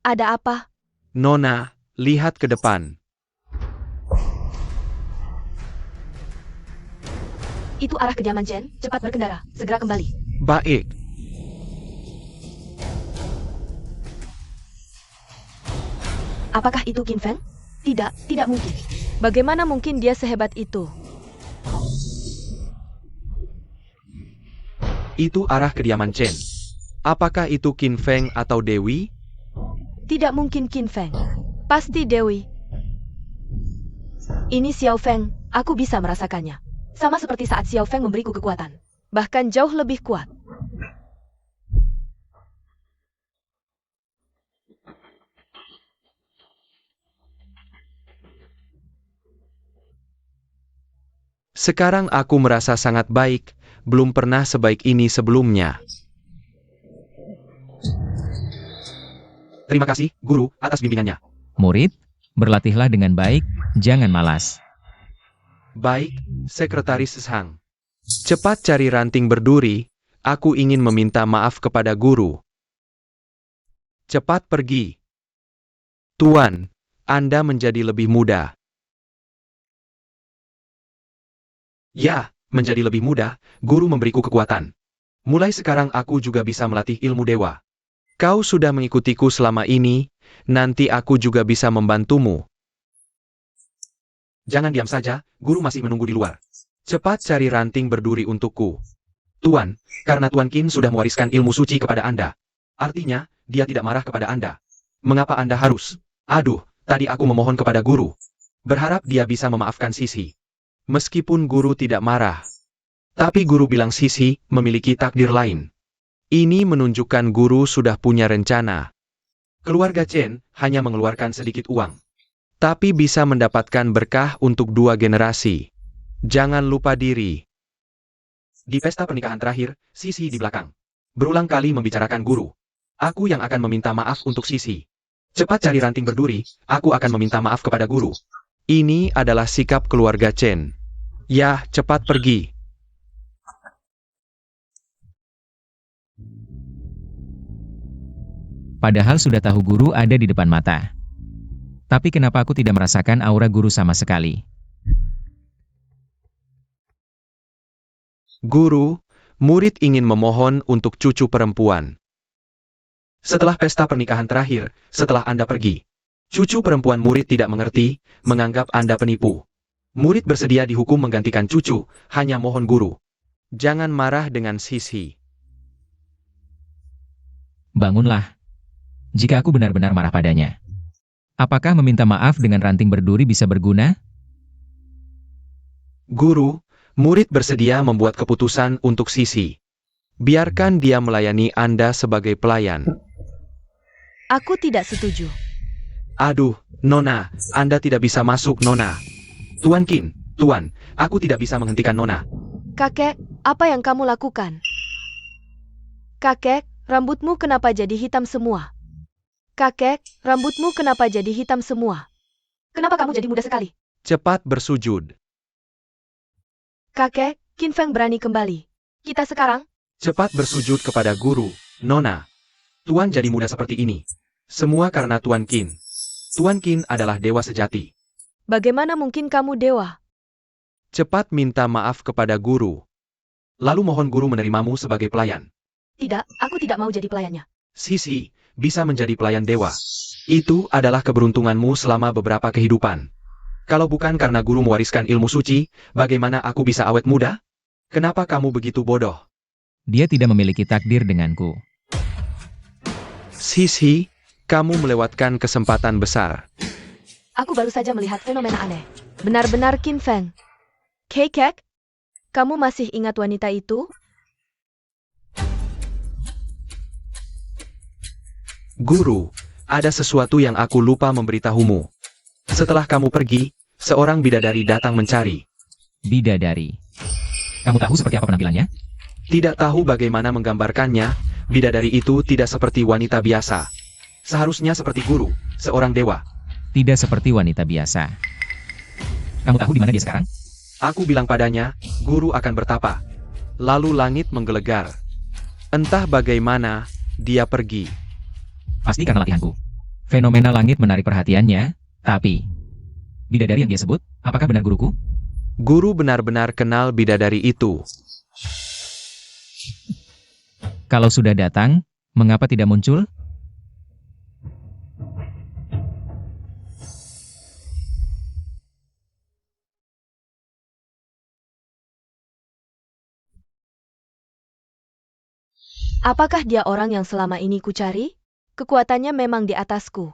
Ada apa? Nona, lihat ke depan. Itu arah kediaman Chen, cepat berkendara, segera kembali. Baik. Apakah itu Qin Feng? Tidak mungkin. Bagaimana mungkin dia sehebat itu? Itu arah kediaman Chen. Apakah itu Qin Feng atau Dewi? Tidak mungkin Qin Feng. Pasti Dewi. Ini Xiao Feng, aku bisa merasakannya. Sama seperti saat Xiao Feng memberiku kekuatan. Bahkan jauh lebih kuat. Sekarang aku merasa sangat baik, belum pernah sebaik ini sebelumnya. Terima kasih, Guru, atas bimbingannya. Murid, berlatihlah dengan baik, jangan malas. Baik, Sekretaris Shang. Cepat cari ranting berduri, aku ingin meminta maaf kepada Guru. Cepat pergi. Tuan, Anda menjadi lebih muda. Ya, menjadi lebih mudah, Guru memberiku kekuatan. Mulai sekarang aku juga bisa melatih ilmu dewa. Kau sudah mengikutiku selama ini, nanti aku juga bisa membantumu. Jangan diam saja, guru masih menunggu di luar. Cepat cari ranting berduri untukku. Tuan, karena Tuan Qin sudah mewariskan ilmu suci kepada Anda. Artinya, dia tidak marah kepada Anda. Mengapa Anda harus? Aduh, tadi aku memohon kepada guru. Berharap dia bisa memaafkan Sisi. Meskipun guru tidak marah. Tapi guru bilang Sisi memiliki takdir lain. Ini menunjukkan guru sudah punya rencana. Keluarga Chen hanya mengeluarkan sedikit uang. Tapi bisa mendapatkan berkah untuk 2 generasi. Jangan lupa diri. Di pesta pernikahan terakhir, Sisi di belakang. Berulang kali membicarakan guru. Aku yang akan meminta maaf untuk Sisi. Cepat cari ranting berduri, aku akan meminta maaf kepada guru. Ini adalah sikap keluarga Chen. Ya, cepat pergi. Padahal sudah tahu guru ada di depan mata. Tapi kenapa aku tidak merasakan aura guru sama sekali? Guru, murid ingin memohon untuk cucu perempuan. Setelah pesta pernikahan terakhir, setelah Anda pergi, cucu perempuan murid tidak mengerti, menganggap Anda penipu. Murid bersedia dihukum menggantikan cucu, hanya mohon guru. Jangan marah dengan Sisi. Bangunlah. Jika aku benar-benar marah padanya. Apakah meminta maaf dengan ranting berduri bisa berguna? Guru, murid bersedia membuat keputusan untuk Sisi. Biarkan dia melayani Anda sebagai pelayan. Aku tidak setuju. Aduh, Nona, Anda tidak bisa masuk, Nona. Tuan Qin, Tuan, aku tidak bisa menghentikan Nona. Kakek, apa yang kamu lakukan? Kakek, rambutmu kenapa jadi hitam semua? Kakek, rambutmu kenapa jadi hitam semua? Kenapa kamu jadi muda sekali? Cepat bersujud. Kakek, Qin Feng berani kembali. Kita sekarang? Cepat bersujud kepada guru, Nona. Tuan jadi muda seperti ini. Semua karena Tuan Qin. Tuan Qin adalah dewa sejati. Bagaimana mungkin kamu dewa? Cepat minta maaf kepada guru. Lalu mohon guru menerimamu sebagai pelayan. Tidak, aku tidak mau jadi pelayannya. Sisi, bisa menjadi pelayan dewa. Itu adalah keberuntunganmu selama beberapa kehidupan. Kalau bukan karena guru mewariskan ilmu suci, bagaimana aku bisa awet muda? Kenapa kamu begitu bodoh? Dia tidak memiliki takdir denganku. Sisi, kamu melewatkan kesempatan besar. Aku baru saja melihat fenomena aneh. Benar-benar Qin Feng. Kakek, kamu masih ingat wanita itu? Guru, ada sesuatu yang aku lupa memberitahumu. Setelah kamu pergi, seorang bidadari datang mencari. Bidadari. Kamu tahu seperti apa penampilannya? Tidak tahu bagaimana menggambarkannya, bidadari itu tidak seperti wanita biasa. Seharusnya seperti guru, seorang dewa. Tidak seperti wanita biasa. Kamu tahu di mana dia sekarang? Aku bilang padanya, guru akan bertapa. Lalu langit menggelegar. Entah bagaimana, dia pergi. Pasti karena latihanku. Fenomena langit menarik perhatiannya, tapi... Bidadari yang dia sebut, apakah benar guruku? Guru benar-benar kenal bidadari itu. Kalau sudah datang, mengapa tidak muncul? Apakah dia orang yang selama ini kucari? Kekuatannya memang di atasku.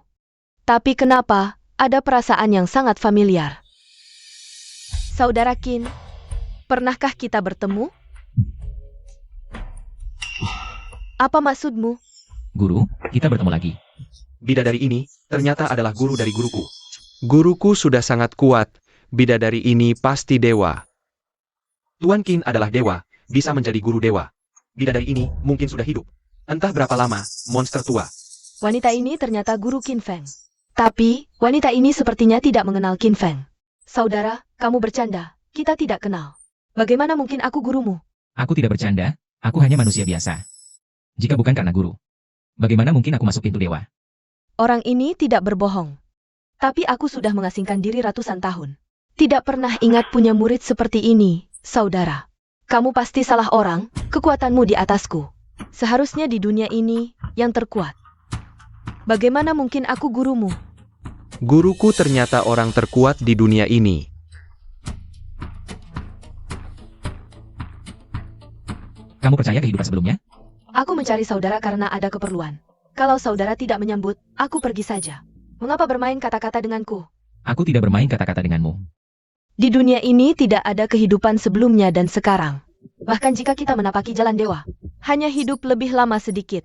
Tapi kenapa ada perasaan yang sangat familiar? Saudara Qin, pernahkah kita bertemu? Apa maksudmu? Guru, kita bertemu lagi. Bidadari ini, ternyata adalah guru dari guruku. Guruku sudah sangat kuat, bidadari ini pasti dewa. Tuan Qin adalah dewa, bisa menjadi guru dewa. Bidadari ini mungkin sudah hidup. Entah berapa lama, monster tua. Wanita ini ternyata guru Qin Feng. Tapi, wanita ini sepertinya tidak mengenal Qin Feng. Saudara, kamu bercanda. Kita tidak kenal. Bagaimana mungkin aku gurumu? Aku tidak bercanda, aku hanya manusia biasa. Jika bukan karena guru, bagaimana mungkin aku masuk pintu dewa? Orang ini tidak berbohong. Tapi aku sudah mengasingkan diri ratusan tahun. Tidak pernah ingat punya murid seperti ini, saudara. Kamu pasti salah orang, kekuatanmu di atasku. Seharusnya di dunia ini, yang terkuat. Bagaimana mungkin aku gurumu? Guruku ternyata orang terkuat di dunia ini. Kamu percaya kehidupan sebelumnya? Aku mencari saudara karena ada keperluan. Kalau saudara tidak menyambut, aku pergi saja. Mengapa bermain kata-kata denganku? Aku tidak bermain kata-kata denganmu. Di dunia ini tidak ada kehidupan sebelumnya dan sekarang. Bahkan jika kita menapaki jalan dewa, hanya hidup lebih lama sedikit.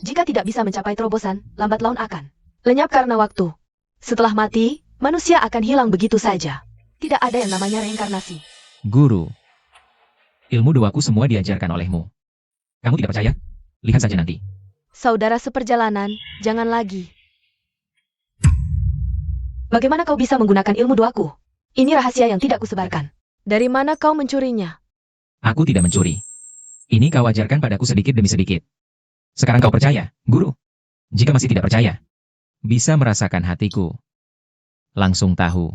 Jika tidak bisa mencapai terobosan, lambat laun akan lenyap karena waktu. Setelah mati, manusia akan hilang begitu saja. Tidak ada yang namanya reinkarnasi. Guru. Ilmu doaku semua diajarkan olehmu. Kamu tidak percaya? Lihat saja nanti. Saudara seperjalanan, jangan lagi. Bagaimana kau bisa menggunakan ilmu doaku? Ini rahasia yang tidak kusebarkan. Dari mana kau mencurinya? Aku tidak mencuri. Ini kau ajarkan padaku sedikit demi sedikit. Sekarang kau percaya, Guru? Jika masih tidak percaya, bisa merasakan hatiku. Langsung tahu.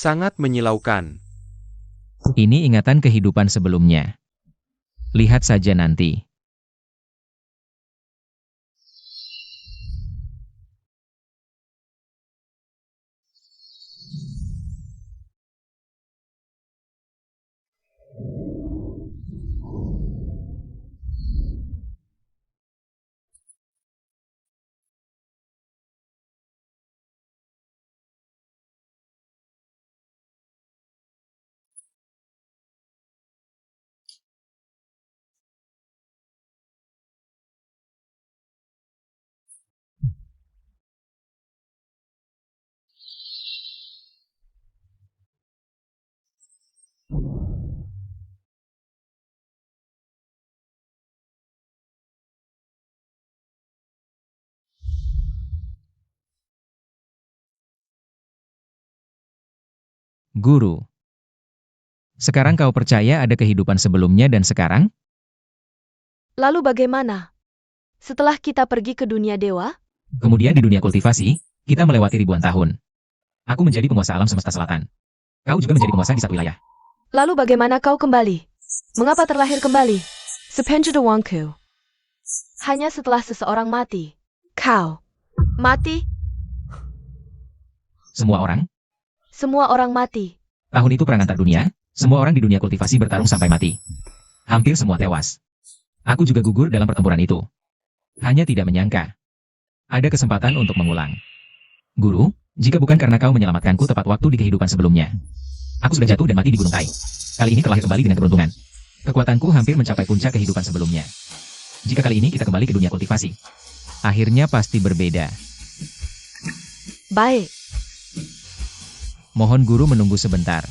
Sangat menyilaukan. Ini ingatan kehidupan sebelumnya. Lihat saja nanti. Guru. Sekarang kau percaya ada kehidupan sebelumnya dan sekarang? Lalu bagaimana? Setelah kita pergi ke dunia dewa? Kemudian di dunia kultivasi, kita melewati ribuan tahun. Aku menjadi penguasa alam semesta selatan. Kau juga menjadi penguasa di satu wilayah. Lalu bagaimana kau kembali? Mengapa terlahir kembali? Sepenjada Wangku. Hanya setelah seseorang mati. Kau mati? Semua orang? Semua orang mati. Tahun itu perang antar dunia, semua orang di dunia kultivasi bertarung sampai mati. Hampir semua tewas. Aku juga gugur dalam pertempuran itu. Hanya tidak menyangka. Ada kesempatan untuk mengulang. Guru, jika bukan karena kau menyelamatkanku tepat waktu di kehidupan sebelumnya, aku sudah jatuh dan mati di Gunung Tai. Kali ini terlahir kembali dengan keberuntungan. Kekuatanku hampir mencapai puncak kehidupan sebelumnya. Jika kali ini kita kembali ke dunia kultivasi, akhirnya pasti berbeda. Baik. Mohon guru menunggu sebentar.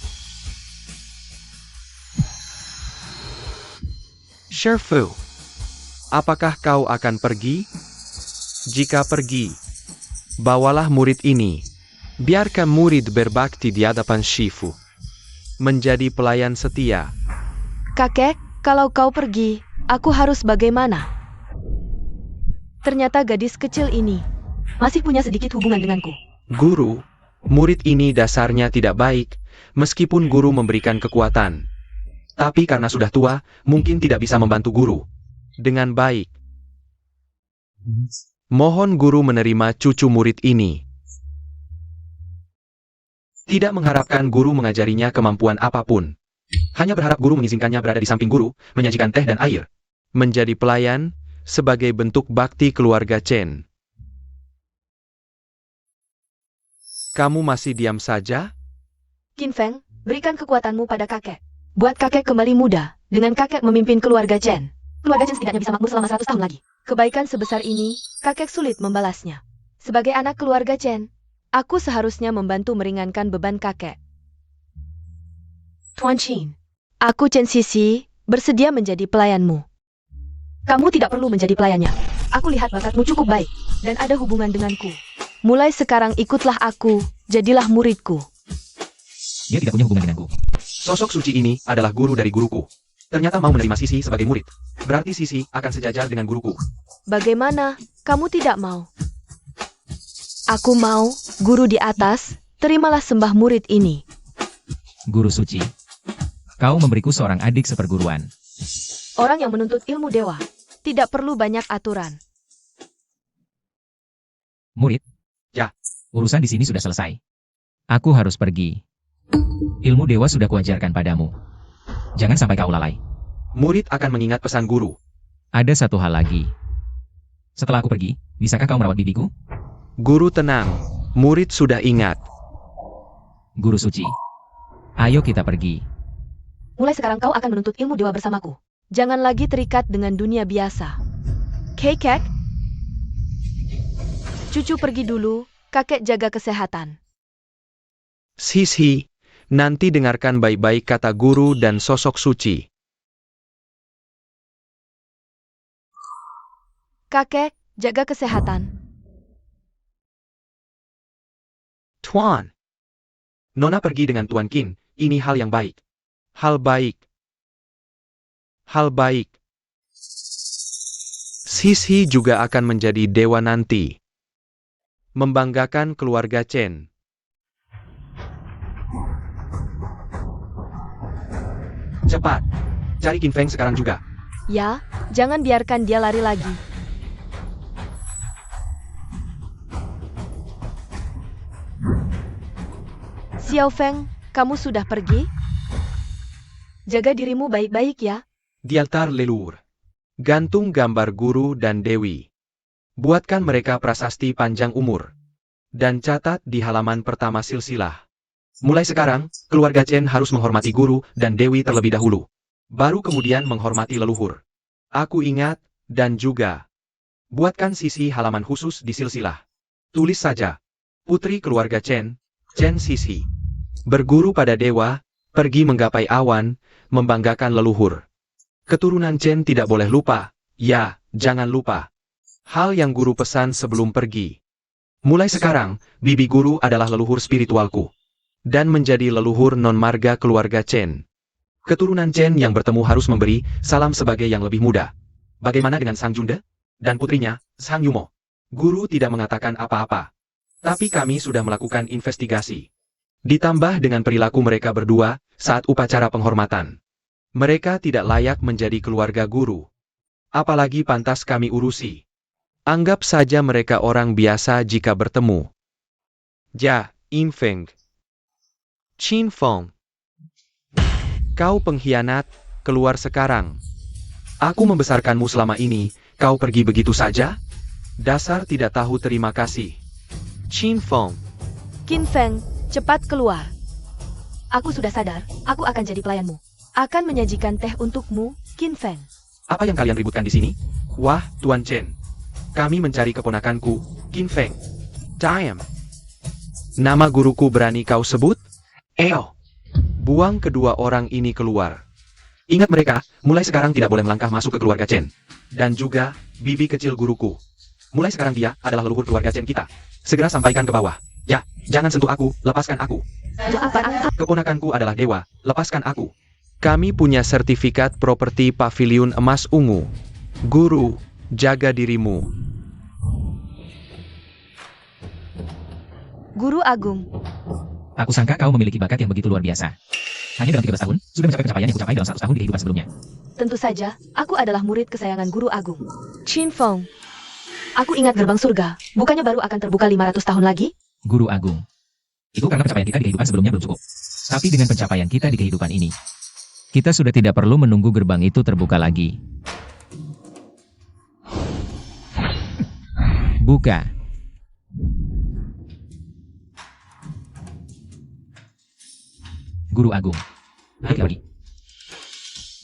Sherfu, apakah kau akan pergi? Jika pergi, bawalah murid ini. Biarkan murid berbakti di hadapan Shifu. Menjadi pelayan setia. Kakek, kalau kau pergi, aku harus bagaimana? Ternyata gadis kecil ini masih punya sedikit hubungan denganku. Guru, murid ini dasarnya tidak baik, meskipun guru memberikan kekuatan. Tapi karena sudah tua, mungkin tidak bisa membantu guru dengan baik. Mohon guru menerima cucu murid ini. Tidak mengharapkan guru mengajarinya kemampuan apapun. Hanya berharap guru mengizinkannya berada di samping guru, menyajikan teh dan air. Menjadi pelayan, sebagai bentuk bakti keluarga Chen. Kamu masih diam saja? Qin Feng, berikan kekuatanmu pada kakek. Buat kakek kembali muda, dengan kakek memimpin keluarga Chen. Keluarga Chen setidaknya bisa makmur selama 100 tahun lagi. Kebaikan sebesar ini, kakek sulit membalasnya. Sebagai anak keluarga Chen, aku seharusnya membantu meringankan beban kakek. Tuan Qin, aku Chen Sisi, bersedia menjadi pelayanmu. Kamu tidak perlu menjadi pelayannya. Aku lihat bakatmu cukup baik, dan ada hubungan denganku. Mulai sekarang ikutlah aku, jadilah muridku. Dia tidak punya hubungan denganku. Sosok suci ini adalah guru dari guruku. Ternyata mau menerima Sisi sebagai murid. Berarti Sisi akan sejajar dengan guruku. Bagaimana? Kamu tidak mau? Aku mau, guru di atas, terimalah sembah murid ini. Guru suci. Kau memberiku seorang adik seperguruan. Orang yang menuntut ilmu dewa, tidak perlu banyak aturan. Murid? Ya. Urusan di sini sudah selesai. Aku harus pergi. Ilmu dewa sudah kuajarkan padamu. Jangan sampai kau lalai. Murid akan mengingat pesan guru. Ada satu hal lagi. Setelah aku pergi, bisakah kau merawat bibiku? Guru tenang. Murid sudah ingat. Guru suci. Ayo kita pergi. Mulai sekarang kau akan menuntut ilmu dewa bersamaku. Jangan lagi terikat dengan dunia biasa. Kek. Cucu pergi dulu, kakek jaga kesehatan. Sisi, nanti dengarkan baik-baik kata guru dan sosok suci. Kakek, jaga kesehatan. Tuan. Nona pergi dengan Tuan Qin, ini hal yang baik. Hal baik. Hal baik. Sisi juga akan menjadi dewa nanti. Membanggakan keluarga Chen. Cepat, cari Qin Feng sekarang juga. Ya, jangan biarkan dia lari lagi. Xiao Feng, kamu sudah pergi? Jaga dirimu baik-baik ya. Di altar leluhur. Gantung gambar guru dan dewi. Buatkan mereka prasasti panjang umur. Dan catat di halaman pertama silsilah. Mulai sekarang, keluarga Chen harus menghormati guru dan dewi terlebih dahulu. Baru kemudian menghormati leluhur. Aku ingat, dan juga. Buatkan sisi halaman khusus di silsilah. Tulis saja. Putri keluarga Chen, Chen Sisi. Berguru pada dewa, pergi menggapai awan, membanggakan leluhur. Keturunan Chen tidak boleh lupa, ya, jangan lupa. Hal yang guru pesan sebelum pergi. Mulai sekarang, bibi guru adalah leluhur spiritualku. Dan menjadi leluhur non-marga keluarga Chen. Keturunan Chen yang bertemu harus memberi salam sebagai yang lebih muda. Bagaimana dengan Sang Junde? Dan putrinya, Sang Yumo? Guru tidak mengatakan apa-apa. Tapi kami sudah melakukan investigasi. Ditambah dengan perilaku mereka berdua saat upacara penghormatan. Mereka tidak layak menjadi keluarga guru. Apalagi pantas kami urusi. Anggap saja mereka orang biasa jika bertemu. Ja, In Feng. Qin Feng. Kau pengkhianat, keluar sekarang. Aku membesarkanmu selama ini, kau pergi begitu saja? Dasar tidak tahu terima kasih. Qin Feng. Qin Feng, cepat keluar. Aku sudah sadar, aku akan jadi pelayanmu. Akan menyajikan teh untukmu, Qin Feng. Apa yang kalian ributkan di sini? Wah, Tuan Chen. Kami mencari keponakanku, Qin Feng. Time. Nama guruku berani kau sebut? Eo. Buang kedua orang ini keluar. Ingat mereka, mulai sekarang tidak boleh melangkah masuk ke keluarga Chen. Dan juga, bibi kecil guruku. Mulai sekarang dia adalah leluhur keluarga Chen kita. Segera sampaikan ke bawah. Ya, jangan sentuh aku, lepaskan aku. Keponakanku adalah dewa, lepaskan aku. Kami punya sertifikat properti paviliun emas ungu. Guru, jaga dirimu. Guru Agung. Aku sangka kau memiliki bakat yang begitu luar biasa. Hanya dalam 13 tahun, sudah mencapai pencapaian yang kucapai dalam 100 tahun di kehidupan sebelumnya. Tentu saja, aku adalah murid kesayangan Guru Agung. Qin Feng. Aku ingat gerbang surga, bukannya baru akan terbuka 500 tahun lagi? Guru Agung. Itu karena pencapaian kita di kehidupan sebelumnya belum cukup. Tapi dengan pencapaian kita di kehidupan ini, kita sudah tidak perlu menunggu gerbang itu terbuka lagi. Buka. Guru Agung. Ayo kita pergi.